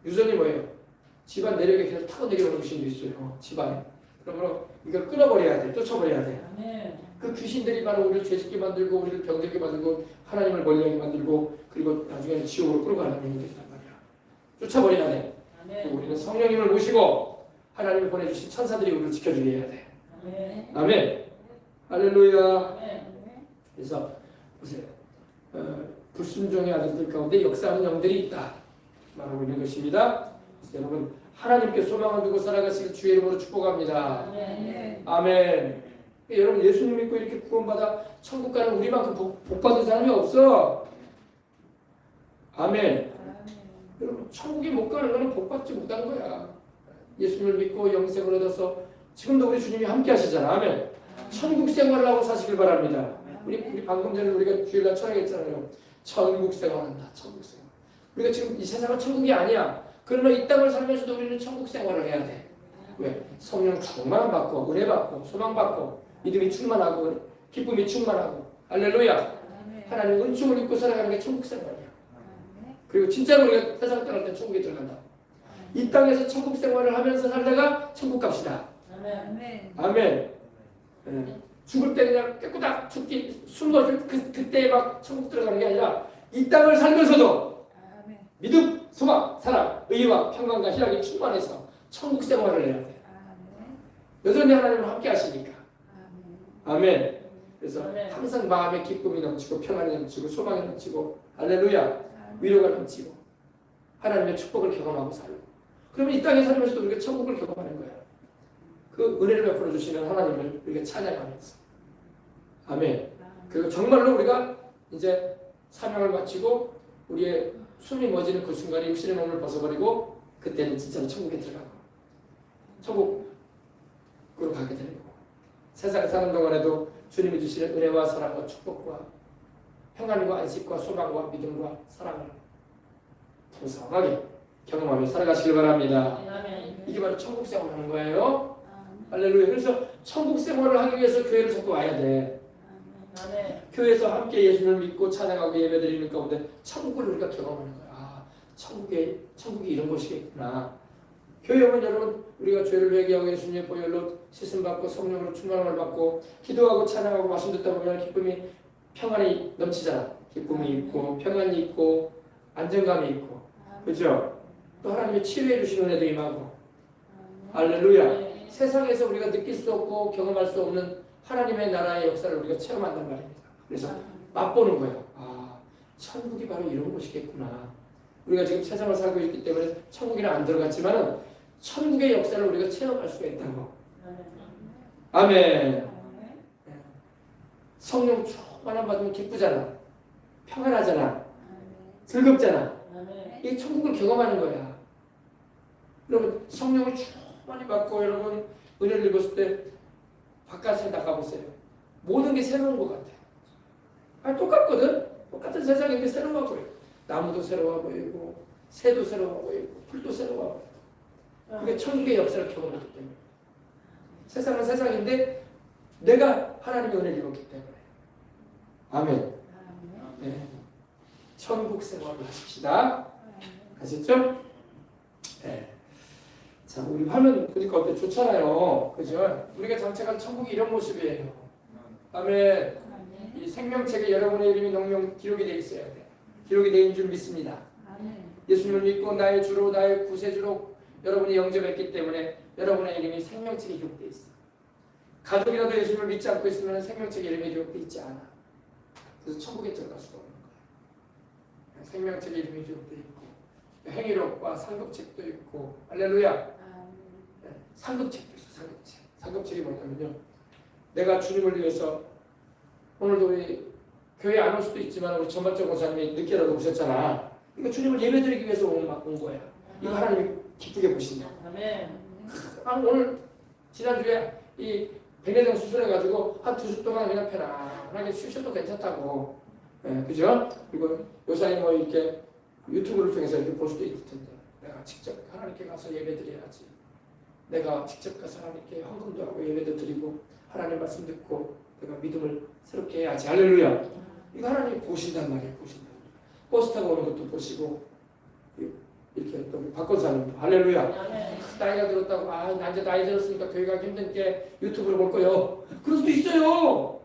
유전이 뭐예요? 집안 내력에 그냥 타고 내려오는 귀신도 있어요. 집안에. 그러므로 이걸 끊어버려야 돼. 쫓아버려야 돼. 아멘. 그 귀신들이 바로 우리를 죄짓게 만들고 우리를 병들게 만들고 하나님을 멀리하게 만들고 그리고 나중에는 지옥으로 끌고 가는 힘이 된단 말이야. 쫓아버려야 돼. 아멘. 우리는 성령님을 모시고 하나님이 보내주신 천사들이 우리를 지켜주게 해야 돼. 아멘. 아멘. 할렐루야. 아멘. 그래서 보세요. 불순종의 아들들 가운데 역사하는 영들이 있다 말하고 있는 것입니다. 여러분 하나님께 소망을 두고 살아가시길 주의 이름으로 축복합니다. 아멘. 아멘. 여러분 예수님 믿고 이렇게 구원받아 천국 가는 우리만큼 복 받은 사람이 없어. 아멘. 아멘. 여러분 천국에 못 가는 거는 복 받지 못한 거야. 예수님을 믿고 영생을 얻어서 지금도 우리 주님이 함께 하시잖아. 아멘. 천국 생활을 하고 사시길 바랍니다. 우리 방금 전에 우리가 주일날 철학했잖아요. 천국 생활한다. 천국 생활. 우리가 지금 이 세상은 천국이 아니야. 그러나 이 땅을 살면서도 우리는 천국 생활을 해야 돼. 왜? 성령 충만 받고 은혜 받고 소망 받고 믿음이 충만하고 기쁨이 충만하고 할렐루야. 하나님 은총을 입고 살아가는 게 천국 생활이야. 그리고 진짜로 우리가 세상 떠날 때 천국에 들어간다. 이 땅에서 천국 생활을 하면서 살다가 천국 갑시다. 아멘. 아멘. 네. 죽을 때 그냥 깨끗하게 죽기 숨 넣어줄 그때 막 천국 들어가는 게 아니라 이 땅을 살면서도 믿음, 소망, 사랑, 의와 평강과 희락이 충만해서 천국 생활을 해야 돼. 여전히 하나님은 함께 하시니까. 아멘. 그래서 아멘. 항상 마음에 기쁨이 넘치고 평안이 넘치고 소망이 넘치고 할렐루야 위로가 넘치고 하나님의 축복을 경험하고 살고 그러면 이 땅에 살면서도 우리가 천국을 경험하는 거야. 그 은혜를 베풀어 주시는 하나님을 우리가 찬양하면서 아멘. 그리고 정말로 우리가 이제 사명을 마치고 우리의 숨이 멎이는 그 순간에 육신의 몸을 벗어버리고 그때는 진짜로 천국에 들어가고 천국으로 가게 되는 거고 세상에 사는 동안에도 주님이 주시는 은혜와 사랑과 축복과 평안과 안식과 소망과 믿음과 사랑을 풍성하게 경험하며 살아가시길 바랍니다. 이게 바로 천국 생활을 하는 거예요. 할렐루야. 그래서 천국 생활을 하기 위해서 교회를 자꾸 와야 돼. 교회에서 함께 예수님을 믿고 찬양하고 예배드리는 가운데 천국을 우리가 경험하는 거야. 아, 천국이 이런 곳이겠구나. 교회 오면 여러분 우리가 죄를 회개하고 예수님의 보혈로 씻음받고 성령으로 충만함을 받고 기도하고 찬양하고 말씀 듣다 보면 기쁨이 평안이 넘치잖아. 기쁨이 있고 평안이 있고 안정감이 있고 그죠? 또 하나님의 치유해 주시는 은혜도 임하고 할렐루야. 세상에서 우리가 느낄 수 없고 경험할 수 없는 하나님의 나라의 역사를 우리가 체험한단 말입니다. 그래서 맛보는 거예요. 아, 천국이 바로 이런 곳이겠구나. 우리가 지금 세상을 살고 있기 때문에 천국에는 안 들어갔지만은 천국의 역사를 우리가 체험할 수가 있다고. 아멘. 성령 충만함 받으면 기쁘잖아. 평안하잖아. 즐겁잖아. 이 천국을 경험하는 거야. 여러분 성령을 충만히 받고 여러분 은혜를 입었을 때 바깥에 나가보세요. 모든 게 새로운 것 같아요. 아니 똑같거든. 똑같은 세상인데 새로워 보여. 나무도 새로워 보이고 새도 새로워 보이고 풀도 새로워 보이고 그게 천국의 역사를 경험하기 때문에 세상은 세상인데 내가 하나님의 은혜를 입었기 때문에 아멘. 네. 천국 생활을 하십시다. 아셨죠? 네. 자, 우리 화면 보니까 어때? 좋잖아요. 그죠? 우리가 장착한 천국이 이런 모습이에요. 아멘. 이 생명책에 여러분의 이름이 명명 기록이 되어 있어야 돼. 기록이 되어 있는 줄 믿습니다. 예수님을 믿고 나의 주로 나의 구세주로 여러분이 영접했기 때문에 여러분의 이름이 생명책에 기록되어 있어. 가족이라도 예수님을 믿지 않고 있으면 생명책에 이름이 기록되어 있지 않아. 그래서 천국에 들어갈 수가 없는 거야. 생명책에 이름이 기록되어 있고 행위록과 상급책도 있고 할렐루야. 상급책도 있어. 상급책. 상급책이 뭐냐면요. 내가 주님을 위해서 오늘도 우리 교회 안 올 수도 있지만 우리 전반적 목사님이 늦게라도 오셨잖아. 그러니까 주님을 예배드리기 위해서 온 거야. 이거 하나님이 기쁘게 보신다. 아멘. 오늘 지난주에 이 백내장 수술해가지고 한 2주 동안 그냥 편안하게 쉬셔도 괜찮다고. 네, 그죠? 그리고 요사이 뭐 이렇게 유튜브를 통해서 이렇게 볼 수도 있을 텐데 내가 직접 하나님께 가서 예배드려야지. 내가 직접 가서 하나님께 헌금도 하고 예배도 드리고 하나님 말씀 듣고 내가 믿음을 새롭게 해야지. 할렐루야. 이거 하나님이 보신단 말이에요. 보신다. 버스 타고 오는 것도 보시고 이렇게 또 박건사님 할렐루야. 나이가 들었다고 나 이제 나이 들었으니까 교회 가기 힘든 게 유튜브로 볼 거요. 그럴 수도 있어요.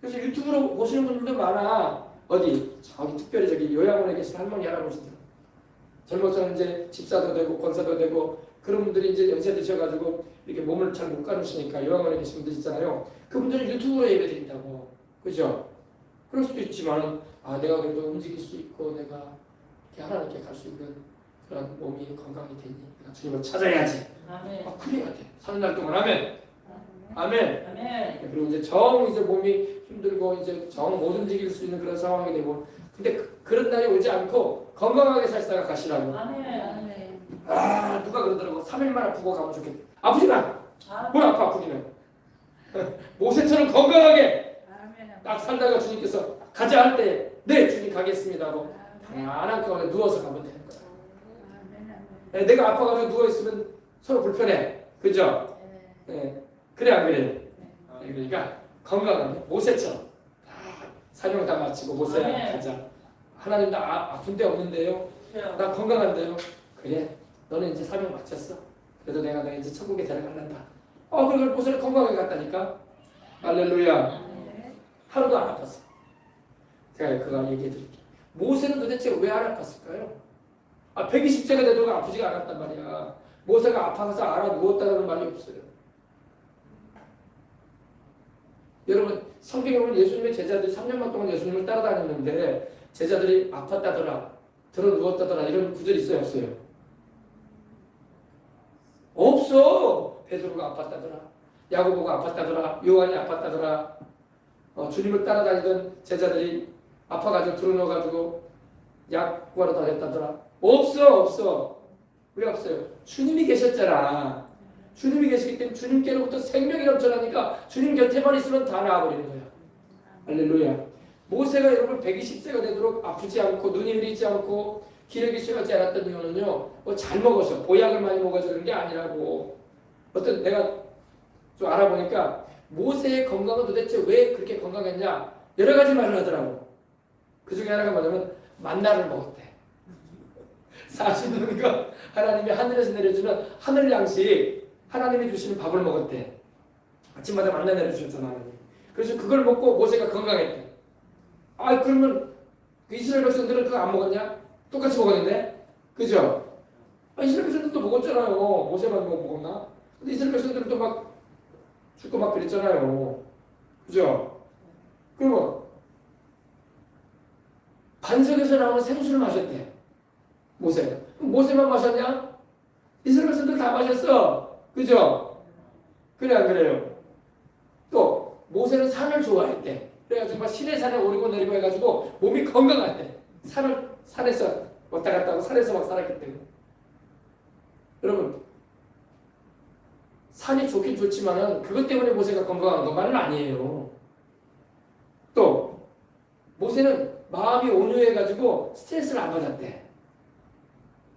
그래서 유튜브로 보시는 분들도 많아. 어디 저기 특별히 저기 요양원에 계신 할머니 할아버지들 젊어서는 이제 집사도 되고 권사도 되고 그런 분들이 이제 연세 드셔가지고 이렇게 몸을 잘 못 가누시니까 요양원에 계신 분들 있잖아요. 그분들은 유튜브로 예배드린다고. 그죠? 그럴 수도 있지만 내가 그래도 움직일 수 있고 내가 이렇게 하나님께 갈 수 있는 그런 몸이 건강이 되니 내가 주님을 찾아야지. 아멘. 그래야 돼. 사는 날 동안 아멘. 아멘. 아멘. 그리고 이제 몸이 힘들고 이제 정 못 움직일 수 있는 그런 상황이 되고 근데 그런 날이 오지 않고 건강하게 살 생각하시라고. 아멘. 누가 그러더라고. 3일만 아프고 가면 좋겠다. 아프지 마. 뭘 아프기는. 모세처럼 건강하게 딱 살다가 주님께서 가자 할 때 네 주님 가겠습니다 하고 편안한 가운데 누워서 가면 되는 거야. 내가 아파가지고 누워있으면 서로 불편해. 그죠? 네. 그래 안 그래? 그러니까 건강하게 모세처럼 사명 다 마치고 모세야 가자. 하나님 나 아픈 데 없는데요. 나 건강한데요. 그래 너는 이제 사명 마쳤어. 그래도 내가 너 이제 천국에 데려갈란다. 그걸 모세는 건강하게 갔다니까. 할렐루야. 하루도 안 아팠어. 제가 그거 얘기해 드릴게요. 모세는 도대체 왜 안 아팠을까요? 120세가 돼도 아프지가 않았단 말이야. 모세가 아파서 알아 누웠다는 말이 없어요. 여러분 성경에 보면 예수님의 제자들이 3년만 동안 예수님을 따라다녔는데 제자들이 아팠다더라, 들어 누웠다더라 이런 구절이 있어요, 없어요? 없어. 베드로가 아팠다더라, 야고보가 아팠다더라, 요한이 아팠다더라. 주님을 따라다니던 제자들이 아파가지고 들어넣어가지고 약 구하러 다녔다더라. 없어. 왜 없어요? 주님이 계셨잖아. 주님이 계시기 때문에 주님께로부터 생명이 넘쳐나니까 주님 곁에만 있으면 다 나아버리는 거야. 할렐루야. 모세가 여러분 120세가 되도록 아프지 않고 눈이 흐리지 않고 기력이 쇠하지 않았던 이유는요, 잘 먹어서 보약을 많이 먹어서 그런 게 아니라고. 내가 좀 알아보니까 모세의 건강은 도대체 왜 그렇게 건강했냐, 여러 가지 말을 하더라고. 그 중에 하나가 뭐냐면 만나를 먹었대. 40년간 하나님이 하늘에서 내려주는 하늘 양식, 하나님이 주시는 밥을 먹었대. 아침마다 만나 내려주셨잖아, 하나님. 그래서 그걸 먹고 모세가 건강했대. 그러면 이스라엘 백성들은 그거 안 먹었냐? 똑같이 먹었는데? 그죠? 이스라엘 백성들도 먹었잖아요. 모세만 먹었나? 근데 이스라엘 백성들은 또 막 죽고 막 그랬잖아요. 그죠? 그러면 반석에서 나오는 생수를 마셨대. 모세가. 모세만 마셨냐? 이스라엘 백성들 다 마셨어. 그죠? 그래 안 그래요? 또 모세는 산을 좋아했대. 그래가지고 막 시내산에 오르고 내리고 해가지고 몸이 건강했대. 산에서 왔다 갔다 하고 산에서 막 살았기 때문에. 여러분, 산이 좋긴 좋지만은 그것 때문에 모세가 건강한 것만은 아니에요. 또 모세는 마음이 온유해가지고 스트레스를 안 받았대.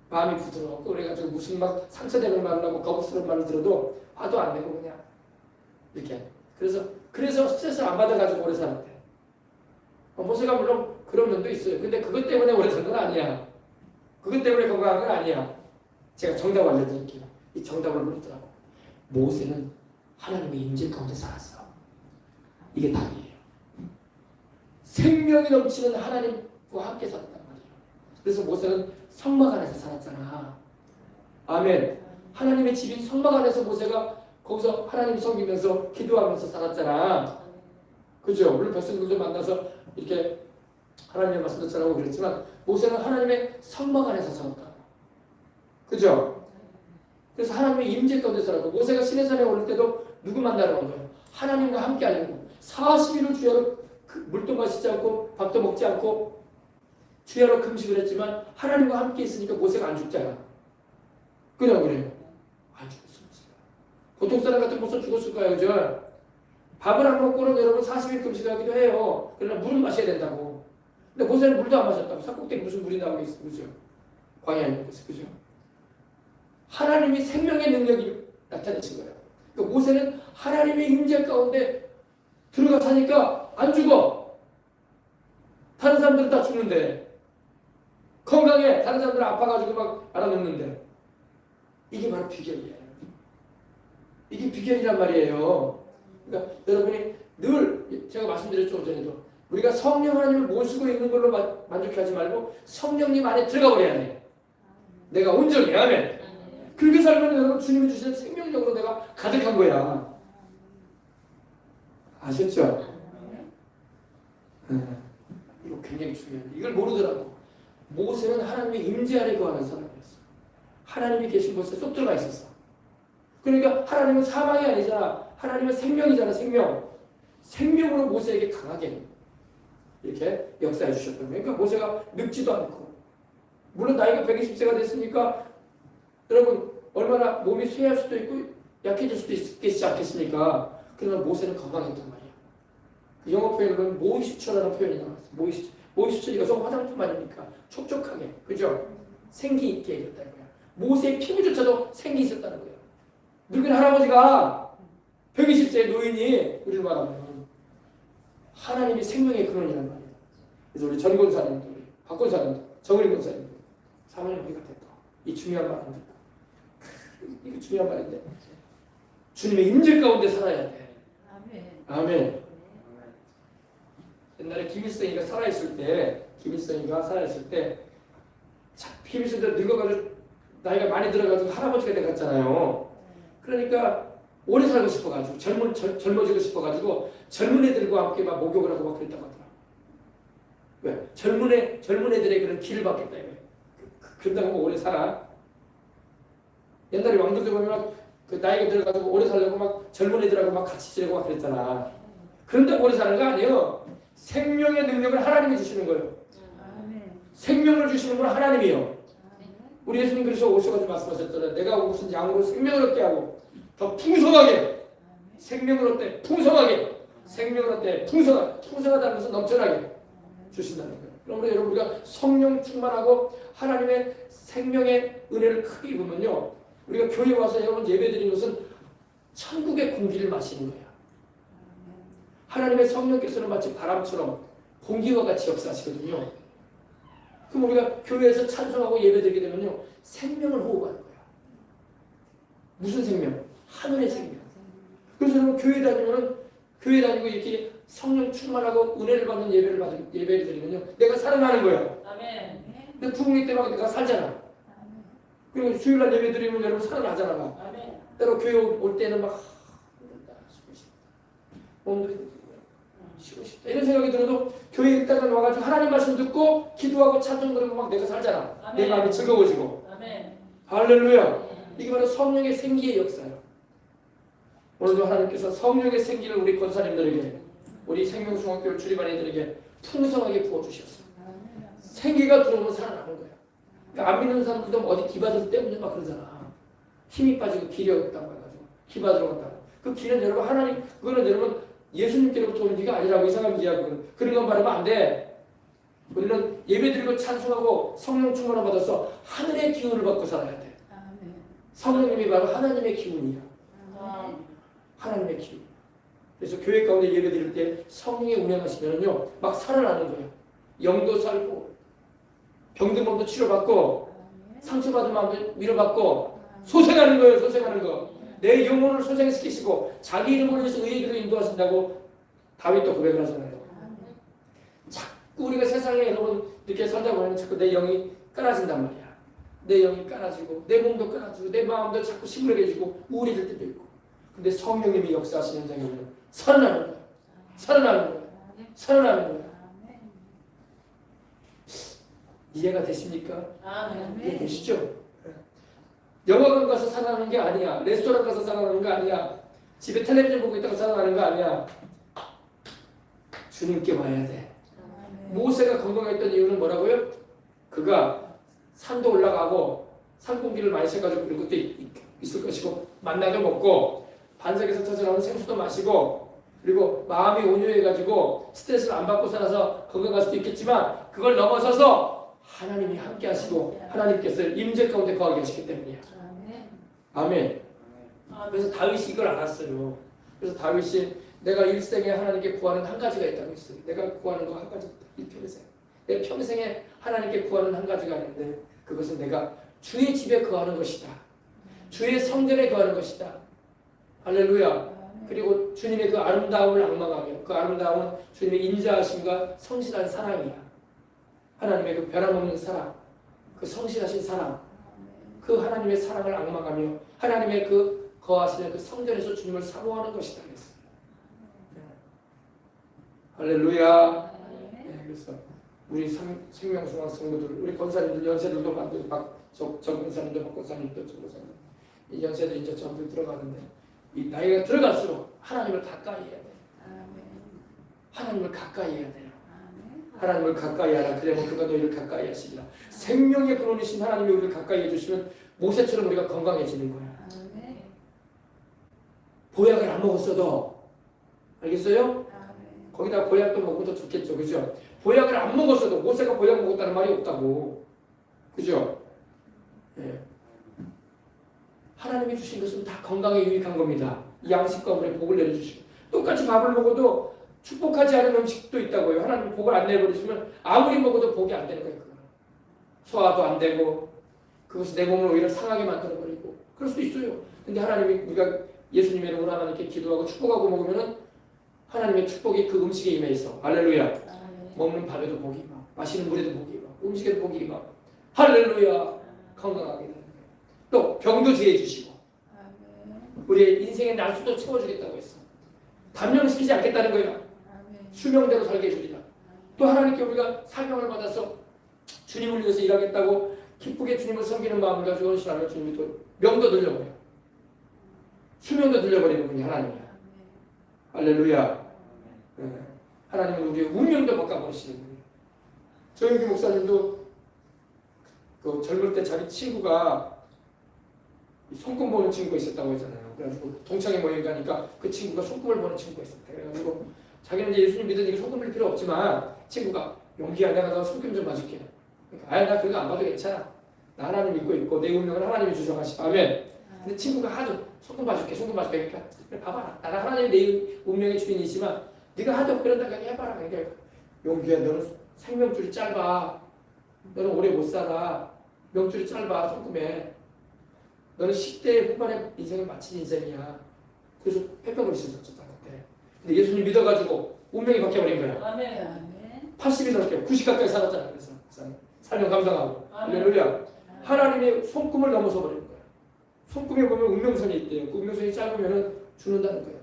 마음이 부드럽고 그래가지고 무슨 막 상처되는 말을 하고 거북스러운 말을 들어도 화도 안 내고 그냥 이렇게. 그래서 스트레스를 안 받아가지고 오래 살았대. 모세가 물론 그런 면도 있어요. 근데 그것 때문에 오래 산 건 아니야. 그것 때문에 건강한 건 아니야. 제가 정답 알려드릴게요. 이 정답을 모르더라고. 모세는 하나님의 임재 가운데 살았어. 이게 답이에요. 생명이 넘치는 하나님과 함께 살았단 말이에요. 그래서 모세는 성막 안에서 살았잖아. 아멘. 하나님의 집인 성막 안에서 모세가 거기서 하나님 섬기면서 기도하면서 살았잖아. 그죠? 물론 백성들도 만나서 이렇게 하나님의 말씀도 전하고 그랬지만 모세는 하나님의 성막 안에서 살았다. 그죠? 그래서 하나님의 임재 가운데 살았고, 모세가 시내산에 오를 때도 누구 만나러 간 거예요? 하나님과 함께 하려고. 40일을 주야로 물도 마시지 않고 밥도 먹지 않고 주야로 금식을 했지만 하나님과 함께 있으니까 모세가 안 죽잖아. 그래요? 안 죽었습니다. 보통 사람 같은 모습 죽었을 거예요. 그죠? 밥을 안 먹고는 여러분 40일 금식하기도 해요. 그러나 물은 마셔야 된다고. 근데 모세는 물도 안 마셨다고. 산꼭대기 무슨 물이 나오겠어. 그죠? 광야에 있는 곳에. 그죠? 하나님이 생명의 능력이 나타내신 거예요. 그러니까 모세는 하나님의 임재 가운데 들어가 사니까 안 죽어. 다른 사람들은 다 죽는데. 건강해. 다른 사람들은 아파가지고 막 알아눕는데. 이게 바로 비결이에요. 이게 비결이란 말이에요. 그러니까 여러분이 늘 제가 말씀드렸죠, 전에도. 우리가 성령 하나님을 모시고 있는 걸로 만족하지 말고 성령님 안에 들어가 버려야 돼. 내가 온전히. 아멘. 그렇게 살면 여러분 주님이 주시는 생명력으로 내가 가득한 거야. 아셨죠? 이거 굉장히 중요해요. 이걸 모르더라고. 모세는 하나님의 임재 아래 거하는 사람이었어. 하나님이 계신 곳에 쏙 들어가 있었어. 그러니까 하나님은 사망이 아니잖아. 하나님은 생명이잖아. 생명으로 모세에게 강하게 이렇게 역사해 주셨던 거예요. 그러니까 모세가 늙지도 않고, 물론 나이가 120세가 됐으니까 여러분 얼마나 몸이 쇠할 수도 있고 약해질 수도 있겠지 않겠습니까? 그러나 모세는 건강했단 말이야. 그 영어 표현은 모이슈처라는 표현이 나왔어. 모이슈처 여성 화장품 아닙니까? 촉촉하게, 그죠? 생기 있게 해줬다는 거야. 모세의 피부조차도 생기 있었다는 거야. 늙은 할아버지가 120세의 노인이 우리를 말하면 하나님이 생명의 근원이란 말이야. 그래서 우리 전 권사님도, 박 권사님도, 정은희 권사님도 사모님 우리가 됐다. 이 중요한 말 안 듣고. 이거 중요한 말인데. 주님의 임재 가운데 살아야 돼. 아멘. 옛날에 김일성이가 살아있을 때, 김일성이가 늙어가지고 나이가 많이 들어가지고 할아버지가 돼갔잖아요. 그러니까 오래 살고 싶어가지고 젊어지고 싶어가지고 젊은 애들과 함께 막 목욕을 하고 막 그랬다고 하더라. 왜? 젊은 애들의 그런 기를 받겠다 이거예요. 그런다고 뭐 오래 살아? 옛날에 왕들들 보면 막 그 나이가 들어가지고 오래 살려고 막 젊은 애들하고 막 같이 지내고 막 그랬잖아. 그런다고 오래 사는 거 아니에요. 생명의 능력을 하나님이 주시는 거예요. 생명을 주시는 건 하나님이에요. 우리 예수님 그래서 오셔가지고 말씀하셨잖아요. 내가 무슨 양으로 생명을 얻게 하고 더 풍성하게 생명을 얻되 풍성하게 생명을 얻되 풍성하다는 것은 넘쳐나게 주신다는 거예요. 그러므로 여러분 우리가 성령 충만하고 하나님의 생명의 은혜를 크게 입으면요. 우리가 교회 와서 여러분 예배드리는 것은 천국의 공기를 마시는 거야. 하나님의 성령께서는 마치 바람처럼 공기와 같이 역사하시거든요. 그럼 우리가 교회에서 찬송하고 예배드리게 되면요. 생명을 호흡하는 거야. 무슨 생명? 하늘의 생명. 그래서 여러분 교회 다니고 이렇게 성령 충만하고 은혜를 받는 예배를 드리면요. 내가 살아나는 거예요. 아멘. 내 부흥회 때마다 내가 살잖아. 그리고 주일날 예배 드리면 여러분 살아나잖아. 막. 아멘. 때로 교회 올 때는 막 쉬고 싶다. 몸도 쉬고 싶다. 이런 생각이 들어도 교회에 있다가 와가지고 하나님 말씀 듣고 기도하고 찬송 부르고 막 내가 살잖아. 아멘. 내 마음이 즐거워지고. 아멘. 할렐루야. 이게 바로 성령의 생기의 역사예요. 오늘도 하나님께서 성령의 생기를 우리 권사님들에게 우리 생명중앙교회 주립 아이들에게 풍성하게 부어주셨어요. 생기가 들어오면 살아나는 거야. 그러니까 안 믿는 사람들도 어디 기받을 때문에 막 그러잖아. 힘이 빠지고 기력이 없다고 해가지고 기받으러 갔다고. 그 기는 여러분 하나님 그거는 여러분 예수님께로부터 오는 기가 아니라고 이상한 기야. 그런 건 말하면 안 돼. 우리는 예배드리고 찬송하고 성령 충만을 받아서 하늘의 기운을 받고 살아야 돼. 성령님이 바로 하나님의 기운이야. 하나님의 기운. 그래서 교회 가운데 예배드릴 때 성령이 운행하시면요 막 살아나는 거예요. 영도 살고 병든 몸도 치료받고 상처받은 마음도 위로받고 소생하는 거예요. 소생하는 거. 내 영혼을 소생시키시고 자기 이름을 위해서 의의 길로 인도하신다고 다윗도 고백을 하잖아요. 자꾸 우리가 세상에 여러분 이렇게 살다 보면 자꾸 내 영이 끊어진단 말이야. 내 영이 끊어지고 내 몸도 끊어지고 내 마음도 자꾸 시무룩해지고 우울해질 때도 있고. 근데 성령님이 역사하시는 장면은 살아나는 거야. 살아나는 거야. 살아나는 거야. 이해가 되십니까? 이해되시죠? 영화관 가서 살아나는 게 아니야. 레스토랑 가서 살아나는 거 아니야. 집에 텔레비전 보고 있다가 살아나는 거 아니야. 주님께 와야 돼. 모세가 건강했던 이유는 뭐라고요? 그가 산도 올라가고 산 공기를 많이 쐬가지고 그런 것도 있을 것이고 만나도 먹고 반석에서 터져나오는 생수도 마시고 그리고 마음이 온유해가지고 스트레스를 안 받고 살아서 건강할 수도 있겠지만 그걸 넘어서서 하나님이 함께 하시고 하나님께서 임재 가운데 거하게 하시기 때문이야. 아멘. 그래서 다윗이 이걸 알았어요. 그래서 다윗이 내가 일생에 하나님께 구하는 한 가지가 있다고 했어요. 내가 구하는 거 한 가지 있다. 일평생. 내 평생에 하나님께 구하는 한 가지가 있는데 그것은 내가 주의 집에 거하는 것이다. 주의 성전에 거하는 것이다. 할렐루야. 그리고 주님의 그 아름다움을 앙망하며 그 아름다움은 주님의 인자하심과 성실한 사랑이야. 하나님의 그 변함없는 사랑, 그 성실하신 사랑, 그 하나님의 사랑을 앙망하며 하나님의 그 거하시는 그 성전에서 주님을 사모하는 것이다. 그랬어요. 할렐루야. 네, 그래서 우리 생명중앙 성도들, 우리 권사님들, 연세들도 막 저 권사님도, 박 권사님도, 저 권사님, 이 연세들이 이제 전부 들어가는데 이 나이가 들어갈수록 하나님을 가까이 해야 돼. 하나님을 가까이 해야 돼요. 하나님을 가까이 하라. 그러면 그가 너희를 가까이 하시리라. 생명의 근원이신 하나님이 우리를 가까이 해주시면 모세처럼 우리가 건강해지는 거야. 보약을 안 먹었어도 알겠어요? 거기다 보약도 먹으면 더 좋겠죠. 그죠? 보약을 안 먹었어도 모세가 보약 먹었다는 말이 없다고. 그죠? 네. 하나님이 주신 것은 다 건강에 유익한 겁니다. 이 양식과 물에 복을 내려주시고 똑같이 밥을 먹어도 축복하지 않은 음식도 있다고요. 하나님 복을 안 내버리시면 아무리 먹어도 복이 안 되는 거예요. 소화도 안 되고 그것이 내 몸을 오히려 상하게 만들어버리고 그럴 수도 있어요. 근데 하나님이 우리가 예수님의 이름으로 하나님께 기도하고 축복하고 먹으면 하나님의 축복이 그 음식에 임해 있어. 할렐루야. 먹는 밥에도 복이 임하, 마시는 물에도 복이 임하, 음식에도 복이 임하. 할렐루야. 건강하게 되는 거예요. 또 병도 지혜 주시고 우리의 인생의 날수도 채워주겠다고 했어. 단명시키지 않겠다는 거야. 수명대로 살게 해주리라. 또 하나님께 우리가 사명을 받아서 주님을 위해서 일하겠다고 기쁘게 주님을 섬기는 마음을 가지고 헌신하면 주님이 또 명도 늘려버려. 수명도 늘려버리는 분이 하나님이야. 할렐루야. 네. 하나님은 우리의 운명도 바꿔버리시는 분이에요. 조영기 목사님도 그 젊을 때 자기 친구가 손금 보는 친구가 있었다고 했잖아요. 그래가지고 동창회 모임 가니까 그 친구가 손금을 보는 친구가 있었대. 그래가지고 자기는 이제 예수님 믿으니까 손금 빌 필요 없지만 친구가 용기야 내가 너 손금 좀 봐줄게. 그러니까 아예 나 그거 안 봐도 괜찮아. 나 하나님 믿고 있고 내 운명은 하나님이 주정하시고 아멘. 근데 친구가 하도 손금 봐줄게 그러니까 그래 봐봐. 나는 하나님이 내 운명의 주인이지만 네가 하도 그런다고 해봐라. 그러니까 용기야 너는 생명줄이 짧아. 너는 오래 못 살아. 명줄이 짧아 손금에. 너는 10대 후반에 인생을 마친 인생이야. 그래서 폐병을 씻었었던 건데. 근데 예수님 믿어가지고 운명이 바뀌어버린 거야. 아멘. 80이 넘게 90 가까이 살았잖아. 그래서 살면 감당하고. 할렐루야. 하나님의 손금을 넘어서 버리는 거야. 손금에 보면 운명선이 있대요. 그 운명선이 짧으면 죽는다는 거야.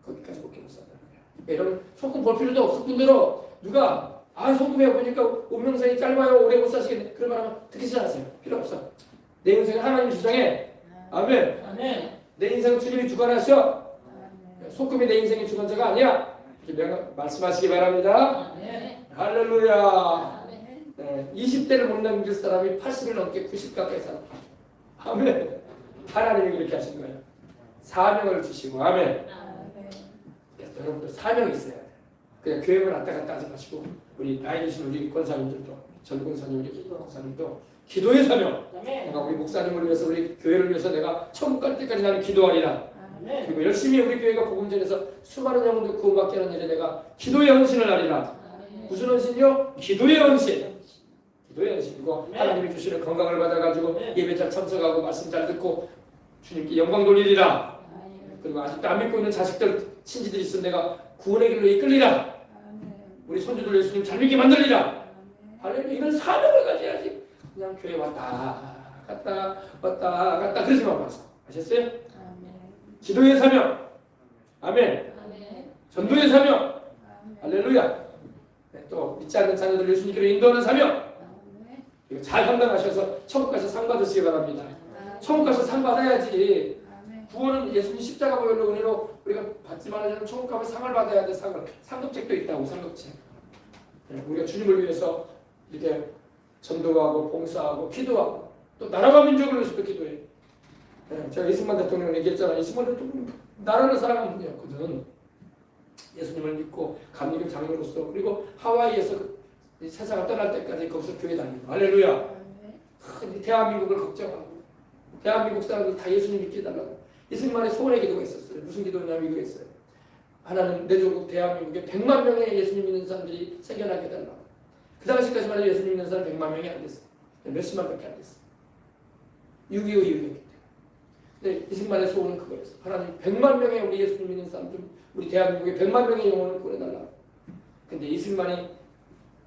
거기까지 못 산다는 거야. 그러니까 여러분 손금 볼 필요도 없을 뿐더러 누가 손금에 보니까 운명선이 짧아요. 오래 못 사시겠네. 그런 말 하면 듣기 싫어하세요. 필요 없어. 내 인생은 하나님 주장해. 아멘. 아멘. 내 인생 주님이 주관하셔. 손금이 내 인생의 주관자가 아니야. 이렇게 말씀하시기 바랍니다. 아멘. 할렐루야. 아멘. 네, 20대를 못 넘길 사람이 80을 넘게 90 가까이 살았다. 아멘. 하나님이 그렇게 하신 거예요. 사명을 주시고 아멘. 아멘. 그래서 여러분들 사명이 있어야 돼. 그냥 교회만 왔다 갔다 하지 마시고 우리 나이드신 우리 권사님들도 전 권사님 우리 권사님도 기도의 사명. 내가 우리 목사님을 위해서 우리 교회를 위해서 내가 천국 갈 때까지 나는 기도하리라. 아멘. 그리고 열심히 우리 교회가 복음전에서 수많은 영혼들 구원받게 하는 일에 내가 기도의 헌신을 하리라. 아멘. 무슨 헌신이요? 기도의 헌신. 기도의 헌신이고 네. 하나님이 주시는 건강을 받아가지고 네. 예배 잘 참석하고 말씀 잘 듣고 주님께 영광 돌리리라. 아멘. 그리고 아직도 안 믿고 있는 자식들 친지들이 있으면 내가 구원의 길로 이끌리라. 아멘. 우리 손주들 예수님 잘 믿게 만들리라. 아멘. 할렐루야. 이런 사명을 가져야지. 그냥 교회 왔다 갔다 그러지만 마세요. 아셨어요? 아멘. 기도의 사명. 아멘. 아멘. 전도의 사명. 아멘. 할렐루야. 네, 또 믿지 않는 자녀들을 예수님께로 인도하는 사명. 아멘. 이거 잘 감당하셔서 천국 가서 상 받으시기 바랍니다. 아멘. 천국 가서 상 받아야지. 아멘. 구원은 예수님 십자가 보혈로 은혜로 우리가 받지만 하는 천국 가면 상을 받아야 돼. 상급책도 있다고 상급책. 네, 우리가 주님을 위해서 이렇게 전도하고 봉사하고 기도하고 또 나라와 민족을 위해서도 기도해. 네, 제가 이승만 대통령 얘기했잖아요. 이승만 대통령 나라를 사랑하는 분이었거든. 예수님을 믿고 감리교 장로로서 그리고 하와이에서 세상을 떠날 때까지 거기서 교회 다니고 할렐루야. 아멘. 대한민국을 걱정하고 대한민국 사람들 다 예수님 믿게 해달라고 이승만의 소원의 기도가 있었어요. 무슨 기도냐면 이거 했어요. 하나님 내 조국 대한민국에 100만 명의 예수님 믿는 사람들이 생겨나게 해달라고. 그 당시까지만 해도 예수님 믿는 사람 100만 명이 안 됐어요. 몇십만 밖에 안 됐어요. 6.25 이후였기 때문에. 근데 이승만의 소원은 그거였어. 하나님 100만 명의 우리 예수님 믿는 사람 좀 우리 대한민국에 100만 명의 영혼을 보내달라고. 근데 이승만이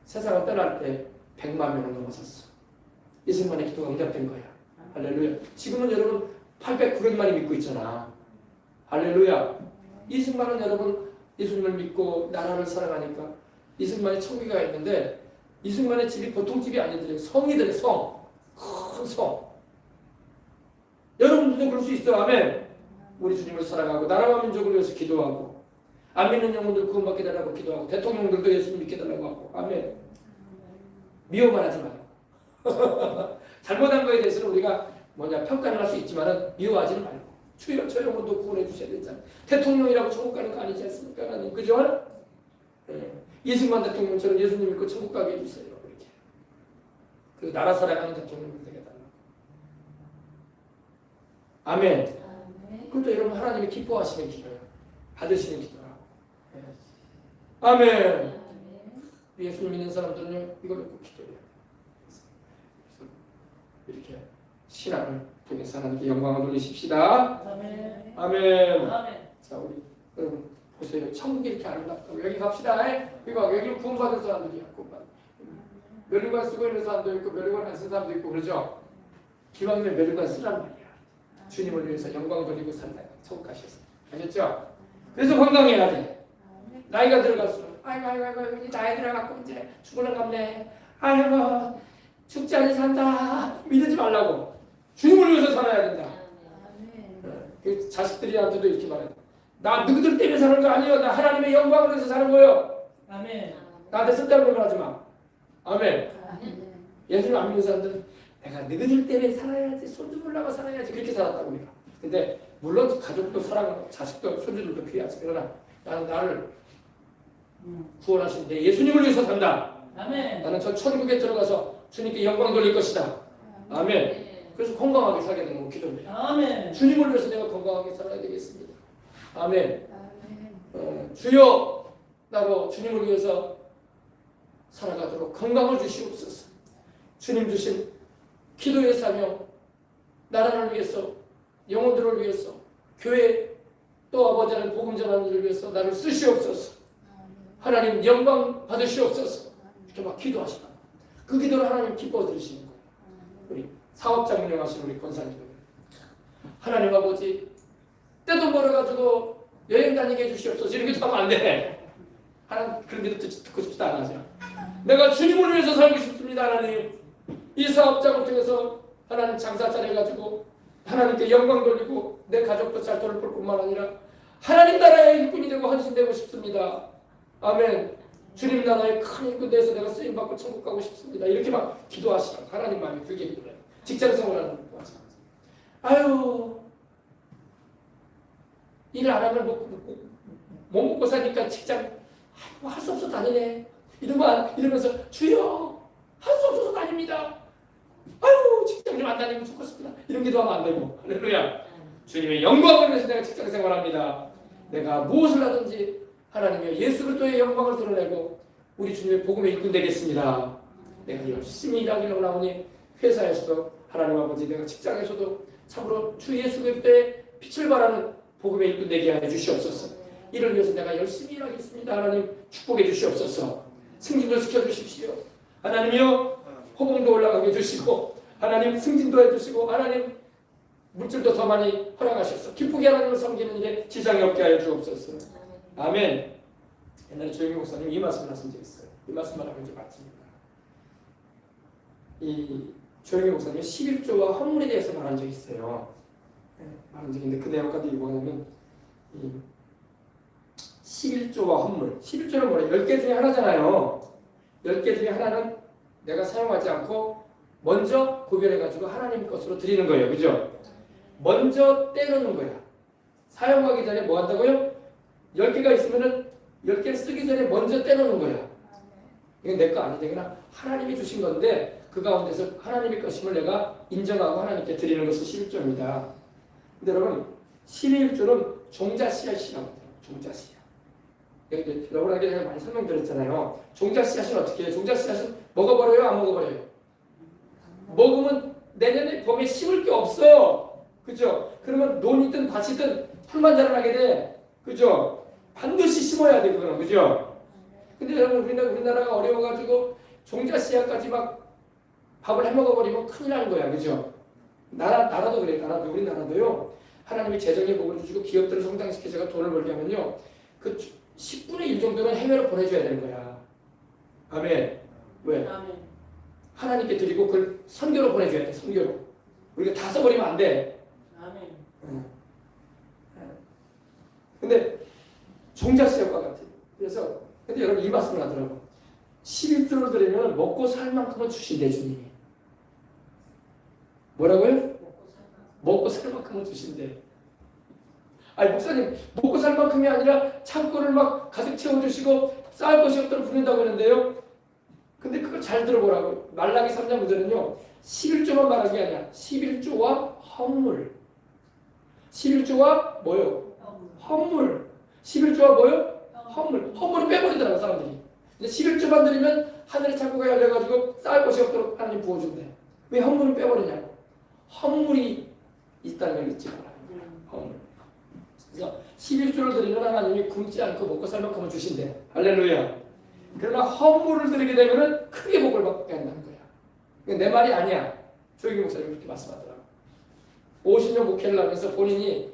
세상을 떠날 때 100만 명을 넘어섰어. 이승만의 기도가 응답된 거야. 할렐루야. 지금은 여러분 800, 900만이 믿고 있잖아. 할렐루야. 이승만은 여러분 예수님을 믿고 나라를 사랑하니까 이승만의 청기가 있는데 이승만의 집이 보통 집이 아니더래요. 성이더래 성. 큰 성. 여러분들도 그럴 수 있어. 아멘. 우리 주님을 사랑하고 나라와 민족을 위해서 기도하고 안 믿는 영혼들 구원받게 달라고 기도하고 대통령들도 예수님 믿게 달라고 하고 아멘. 미워만 하지 말고 잘못한 거에 대해서는 우리가 평가를 할 수 있지만 미워하지는 말고 주여 저 영혼도 구원해 주셔야 되잖아. 대통령이라고 천국 가는 거 아니지 않습니까? 하나님 그죠? 네. 이승만 대통령처럼 예수님 믿고 천국 가게 해주세요. 이렇게. 그리고 나라 사랑하는 대통령이 되게 달라고. 아멘. 그것도 여러분 하나님이 기뻐하시는 기도예요. 받으시는 기도라고. 네. 아멘. 예수님 믿는 사람들은 이걸 꼭 기도해요. 이렇게 신앙을 통해서 하나님께 영광을 돌리십시다. 아멘. 아멘. 아멘. 자 우리 여러분 보세요. 천국이 이렇게 아름답다고. 여기 갑시다. 여기 구원받은 사람들이야. 구원받은. 면류관 쓰고 있는 사람도 있고 면류관 안 쓰는 사람도 있고 그러죠. 기왕이면 면류관 쓰란 말이야. 주님을 위해서 영광 돌리고 산다. 천국 가셨어요. 아셨죠? 그래서 건강해야 돼. 나이가 들어갈수록 아이고 이제 나이 들어갖고 이제 죽을랑 갑네. 아이고 죽지 않이 산다. 믿지 말라고. 주님을 위해서 살아야 된다. 그 자식들이한테도 이렇게 말해. 나 누구들 때문에 사는 거 아니에요. 나 하나님의 영광을 위해서 사는 거예요. 아멘. 나한테 쓸데없는 말 하지 마. 아멘. 예수님 안 믿는 사람들은 내가 너희들 때문에 살아야지, 손주 보려고 살아야지 그렇게 살았다고 우리가. 근데 물론 가족도 사랑하고 자식도 손주들도 귀하지. 그러나 나는 나를 구원하신 내 예수님을 위해서 산다. 아멘. 나는 저 천국에 들어가서 주님께 영광 돌릴 것이다. 아멘. 그래서 건강하게 살게 되는 거 기도합니다. 아멘. 주님을 위해서 내가 건강하게 살아야 되겠습니다. 아멘. 주여 나로 주님을 위해서 살아가도록 건강을 주시옵소서. 주님 주신 기도의 사명, 나라를 위해서, 영혼들을 위해서, 교회 또 아버지 하나님 복음 전하는 일을 위해서 나를 쓰시옵소서. 하나님 영광 받으시옵소서. 이렇게 막 기도하시라. 그 기도를 하나님 기뻐 들으시는 거예요. 우리 사업장 운영하시는 우리 권사님들, 하나님 아버지 떼돈 벌어가지고 여행 다니게 해주시옵소서. 이렇게 하면 안 돼. 하나님 그런 기도 듣고 싶지도 않아요. 내가 주님을 위해서 살고 싶습니다. 하나님 이 사업장을 통해서 하나님 장사 잘해가지고 하나님께 영광 돌리고 내 가족도 잘 돌볼 뿐만 아니라 하나님 나라의 일꾼이 되고 헌신되고 싶습니다. 아멘. 주님 나라의 큰 일꾼 돼서 내가 쓰임받고 천국 가고 싶습니다. 이렇게 막 기도하시라. 하나님 마음에 들게 기도해요. 직장생활하는 거 하지 마세요. 아유 일 안 하면 못 먹고 사니까 직장 할 수 없어 다니네. 이러면서 주여 할 수 없어서 다닙니다. 아유 직장 좀 안 다니면 좋겠습니다. 이런 기도하면 안 되고. 할렐루야. 주님의 영광을 위해서 내가 직장 생활합니다. 내가 무엇을 하든지 하나님의 예수 그리스도의 영광을 드러내고 우리 주님의 복음의 일꾼 되겠습니다. 내가 열심히 일하기를 원하오니 회사에서도 하나님 아버지 내가 직장에서도 참으로 주 예수 그리스도의 빛을 발하는 복음의 일꾼 되게 하여 주시옵소서. 이를 위해서 내가 열심히 일하겠습니다. 하나님 축복해 주시옵소서. 승진도 시켜주십시오. 하나님이여 호봉도 올라가게 해주시고 하나님 승진도 해주시고 하나님 물질도 더 많이 허락하셔서 기쁘게 하나님을 섬기는 일에 지장이 없게 하여 주옵소서. 아멘. 옛날에 조영희 목사님 이 말씀을 하신 적이 있어요. 이 말씀만 하면 이제 맞습니다. 이 조영희 목사님이 11조와 헌물에 대해서 말한 적이 있어요. 말한 적이 있는데 그 내용까지 뭐냐면 이 11조와 헌물. 11조는 뭐래? 10개 중에 하나잖아요. 10개 중에 하나는 내가 사용하지 않고 먼저 구별해가지고 하나님 것으로 드리는 거예요. 그죠? 먼저 떼놓는 거야. 사용하기 전에 뭐 한다고요? 10개가 있으면은 10개를 쓰기 전에 먼저 떼놓는 거야. 이건 내 거 아닌데 그냥 하나님이 주신 건데 그 가운데서 하나님의 것임을 내가 인정하고 하나님께 드리는 것이 11조입니다. 근데 여러분 11조는 종자 씨앗이라고 해요. 종자 씨앗. 여러분에게 제가 많이 설명드렸잖아요. 종자 씨앗은 어떻게 해요? 종자 씨앗은 먹어버려요? 안 먹어버려요? 먹으면 내년에 봄에 심을 게 없어. 그죠? 그러면 논이든 밭이든 풀만 자라나게 돼. 그죠? 반드시 심어야 돼 그거는. 그죠? 근데 여러분 우리나라가 어려워가지고 종자 씨앗까지 막 밥을 해먹어버리면 큰일 나는 거야. 그죠? 나라도 그래. 우리나라도요. 하나님이 재정의 복을 주시고 기업들을 성장시켜서 제가 돈을 벌게 하면요. 그 10분의 1 정도는 해외로 보내줘야 되는 거야. 아멘. 왜? 아멘. 하나님께 드리고 그걸 선교로 보내줘야 돼. 선교로. 우리가 다 써버리면 안 돼. 아멘. 근데 종자 씨앗과 같아요. 그래서 근데 여러분 이 말씀을 하더라고. 11조를 드리면 먹고 살 만큼은 주신대 주님이. 뭐라고요? 먹고 살 만큼은 주신대. 아니 목사님 먹고 살 만큼이 아니라 창고를 막 가득 채워주시고 쌓을 것이 없도록 부른다고 그러는데요. 근데 그걸 잘 들어보라고. 말라기 3장 9절은요. 11조만 말한 게 아니야. 11조와 헌물. 11조와 뭐요? 헌물. 11조와 뭐요? 헌물. 헌물을 빼버리더라고 사람들이. 근데 11조만 드리면 하늘의 창고가 열려가지고 쌓을 것이 없도록 하나님 부어준대. 왜 헌물을 빼버리냐고. 헌물이 있다는 걸 잊지 마라. 헌물. 그래서 11조를 드리면 하나님이 굶지 않고 먹고 살 만큼은 주신대. 할렐루야. 그러나 헌물을 드리게 되면 크게 복을 받게 한다는 거야. 내 말이 아니야. 조영희 목사님이 그렇게 말씀하더라고. 50년 목회를 하면서 본인이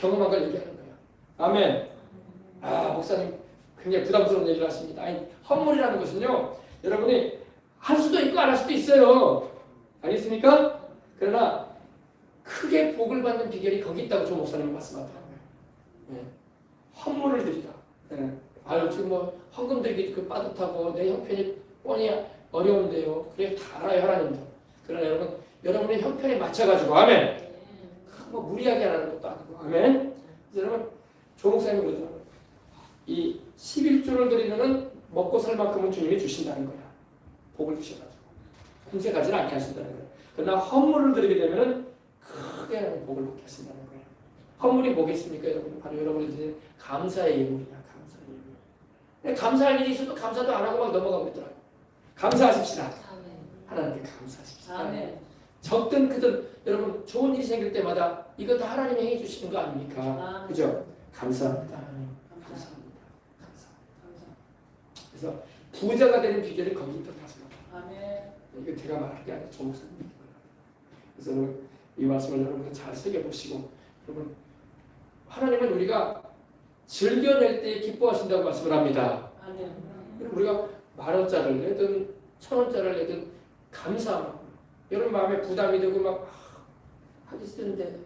경험한 걸 얘기하는 거예요. 아멘. 아, 목사님 굉장히 부담스러운 얘기를 하십니다. 아니, 헌물이라는 것은요, 여러분이 할 수도 있고 안 할 수도 있어요. 알겠습니까? 그러나 크게 복을 받는 비결이 거기 있다고 조 목사님은 말씀하더라고요. 네. 헌물을 드리라. 네. 아유, 지금 뭐 헌금 드리기 그 빠듯하고 내 형편이 뻔히 어려운데요. 그래 다 알아요, 하나님도. 그러나 여러분, 여러분의 형편에 맞춰가지고 아멘. 뭐 무리하게 하라는 것도 아니고 아멘. 그래서 여러분, 조 목사님이 그러더라고요. 이 11조를 드리면은 먹고 살 만큼은 주님이 주신다는 거야. 복을 주셔가지고 금세 가지는 않게 하신다는 거야. 그러나 헌물을 드리게 되면은 크게 하나님 복을 받게 하신다는 거예요. 헌물이 뭐겠습니까, 여러분? 바로 여러분이 드리는 감사의 예물이야. 감사의 예물. 감사할 일이 있어도 감사도 안 하고 막 넘어가고 있더라고요. 감사하십시다. 하나님께 감사하십시다. 아멘. 적든 크든 여러분 좋은 일이 생길 때마다 이거 다 하나님이 해 주시는 거 아닙니까? 아멘. 그죠? 감사합니다. 하나님. 감사합니다. 감사합니다. 그래서 부자가 되는 비결이 거기 있다고 하십니다. 아멘. 이거 제가 말할 게 아니라 조 목사님. 그래서 여러분, 이 말씀을 여러분 잘 새겨보시고, 여러분 하나님은 우리가 즐겨낼 때 기뻐하신다고 말씀을 합니다. 아멘. 우리가 10,000원짜리를 내든 1,000원짜리를 내든 감사하고, 여러분 마음에 부담이 되고 막 하기 싫은데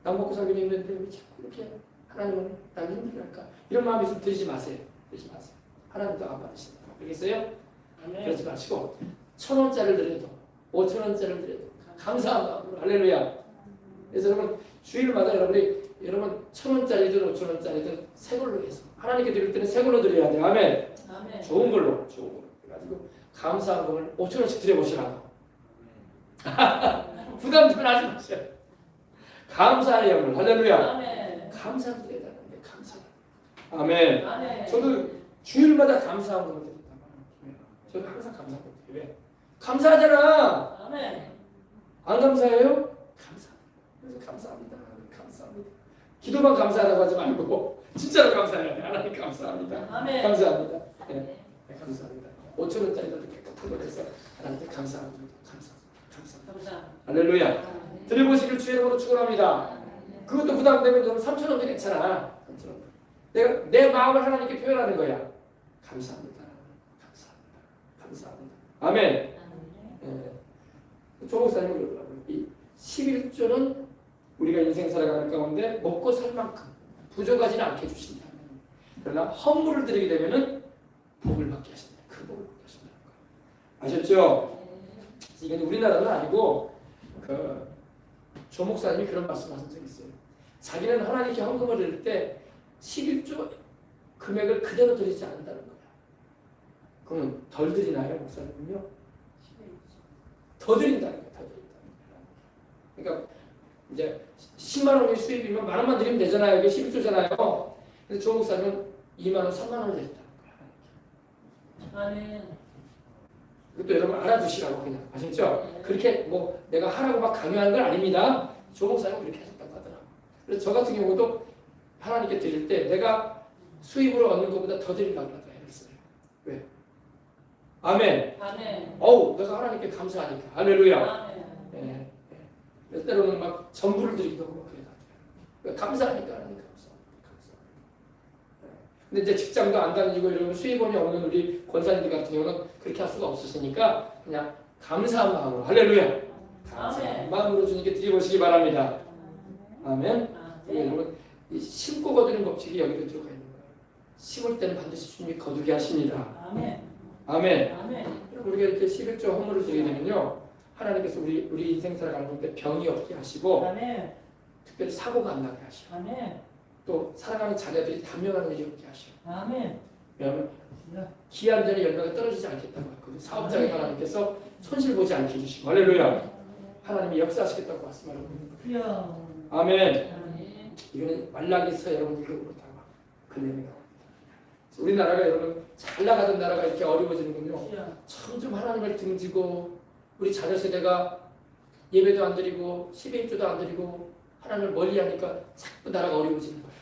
나 먹고 살기는 힘든데 왜 자꾸 이렇게 하나님은 나를 힘들게 할까? 이런 마음이 좀 들지 마세요. 들지 마세요. 하나님도 안 받으신다. 알겠어요? 그러지 마시고 1,000원짜리를 드려도 5,000원짜리를 드려도 감사한 마음으로 할렐루야. 그래서 여러분 주일마다 여러분 1,000원짜리든 5,000원짜리든 새 걸로 해서 하나님께 드릴 때는 새 걸로 드려야 돼요. 아멘. 아멘. 좋은 걸로 그래가지고 감사한 걸 5,000원씩 드려보시라고. 부담 좀 하지 마세요. 감사의 영을 할렐루야. 아멘. 감사드려야 되는데 감사. 아멘. 아멘. 저도 주일마다 감사한 걸 드린단 말이에요. 저도 항상 감사하거든요. 왜? 감사하잖아. 아멘. 안 감사해요? 감사. 그래서 감사합니다. 감사합니다. 기도만 감사하다고 하지 말고 진짜로 감사해야 돼. 하나님 감사합니다. 아멘. 감사합니다. 네, 감사합니다. 5,000원짜리도 이렇게 큰 해서 하나님께 감사합니다. 감사합니다. 감사. 할렐루야. 드려보시길 주의 이름으로 축원합니다. 그것도 부담되면 좀 3,000원도 괜찮아. 3,000원. 내가 내 마음을 하나님께 표현하는 거야. 감사합니다. 감사합니다. 감사합니다. 아멘. 조 목사님은 그러더라고요. 이 11조는 우리가 인생 살아가는 가운데 먹고 살 만큼 부족하지는 않게 해주신다. 그러나 헌물을 드리게 되면은 복을 받게 하신다. 그 복을 받게 하신다. 아셨죠? 이건 우리나라는 아니고 조 목사님이 그런 말씀하신 적이 있어요. 자기는 하나님께 헌금을 드릴 때 11조 금액을 그대로 드리지 않는다는 거야. 그러면 덜 드리나요, 목사님은요? 더 드린다는 거야. 더 드린다는 거야. 그러니까 이제 10만 원이 수입이면 만 원만 드리면 되잖아요. 이게 11조잖아요. 근데 조 목사님은 2만 원, 3만 원을 드렸다는 거야. 아멘. 그것도 여러분 알아두시라고 그냥 아셨죠? 그렇게 뭐 내가 하라고 막 강요하는 건 아닙니다. 조 목사님 그렇게 하셨다고 하더라고요. 그래서 저 같은 경우도 하나님께 드릴 때 내가 수입으로 얻는 것보다 더 드리려고 하더라고요. 왜? 아멘. 아멘. 어우 내가 하나님께 감사하니까 할렐루야. 아멘. 예. 예. 때로는 막 전부를 드리기도 하고 그래요. 감사하니까 하나님 감사합니다. 근데 이제 직장도 안 다니고 이런 수입원이 없는 우리 권사님들 같은 경우는 그렇게 할 수가 없으시니까 그냥 감사한 마음으로 할렐루야. 감사한 마음으로 주님께 드려보시기 바랍니다. 아멘. 여러분 이 심고 거두는 법칙이 여기도 들어가 있는 거예요. 심을 때는 반드시 주님이 거두게 하십니다. 아멘. 아멘. 아멘. 우리가 이렇게 11조 헌물을 드리게 되면요, 하나님께서 우리 인생 살아가는 데 병이 없게 하시고, 아멘. 특별히 사고가 안 나게 하시고, 아멘. 또 사랑하는 자녀들이 단명하는 일이 없게 하시고, 아멘. 왜냐하면 기한 전에 열매가 떨어지지 않겠다고 했거든요. 사업장에 하나님께서 손실 보지 않게 해주시고, 할렐루야. 하나님이 역사하시겠다고 말씀하고 있는 거예요. 아멘. 이거는 말라기서 여러분 읽어보다가 그 내용이 나옵니다. 우리나라가 여러분 잘 나가던 나라가 이렇게 어려워지는군요. 점점 하나님을 등지고 우리 자녀 세대가 예배도 안 드리고 11조도 안 드리고 하나님을 멀리하니까 자꾸 나라가 어려워지는 거야.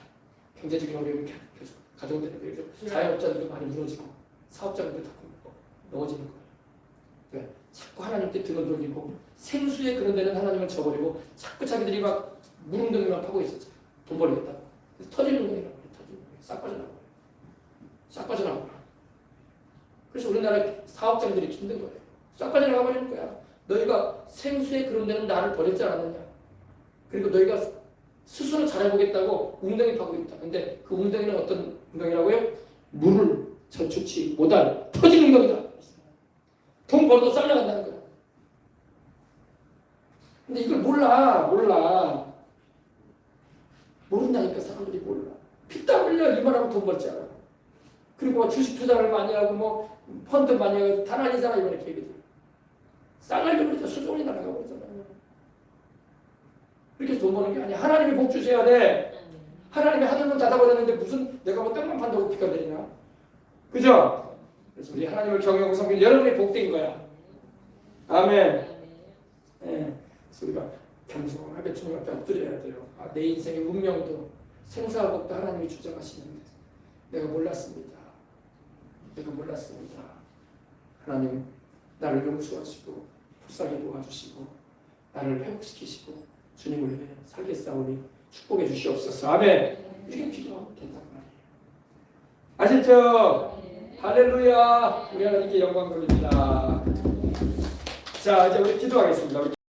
경제적인 어려움이 계속 가정들에도 자영업자들도 많이 무너지고 사업자들도 자꾸 넘어지는 거예요. 네. 자꾸 하나님께 등을 돌리고 생수에 그런 데는 하나님을 저버리고 자꾸 자기들이 막 무릉덩이만 파고 있었죠. 돈 벌겠다. 그래서 터지는 거예요. 터지는 거예요. 싹 빠져나가요. 싹 빠져나가요. 그래서 우리나라 사업장들이 힘든 거예요. 싹 빠져나가 버리는 거야. 너희가 생수에 그런 데는 나를 버렸지 않았느냐. 그리고 너희가 스스로 잘해보겠다고 웅덩이 파고 있다. 근데 그 웅덩이는 어떤 웅덩이라고요? 물을 저축치 못할 터진 웅덩이다. 돈 벌어도 싹 나간다는 거야. 근데 이걸 몰라. 모른다니까 사람들이 몰라. 피땀 흘려 일만 하고 돈 벌지 않아. 그리고 주식 투자를 많이 하고 뭐 펀드 많이 하고 다 날리잖아 이번에 계획이. 쌍알려 버리자. 수종이 날아가 버리잖아. 그렇게 돈 버는 게 아니야. 하나님이 복 주셔야 돼. 하나님이 하늘문 닫아버렸는데 무슨 내가 뭐 떡만 판다고 피가 내리나? 그죠? 그래서 우리 하나님을 경외하고 섬기는 여러분이 복된 거야. 아멘. 네. 그래서 우리가 겸손하게 주님 앞에 엎드려야 돼요. 내 인생의 운명도 생사복도 하나님이 주장하시는데 내가 몰랐습니다. 하나님 나를 용서하시고 불쌍히 도와주시고 나를 회복시키시고 주님을 위해 살겠사오니 축복해 주시옵소서. 아멘. 이렇게 기도하면 된단 말이에요. 아시죠? 할렐루야. 우리 하나님께 영광 돌립니다. 자, 이제 우리 기도하겠습니다.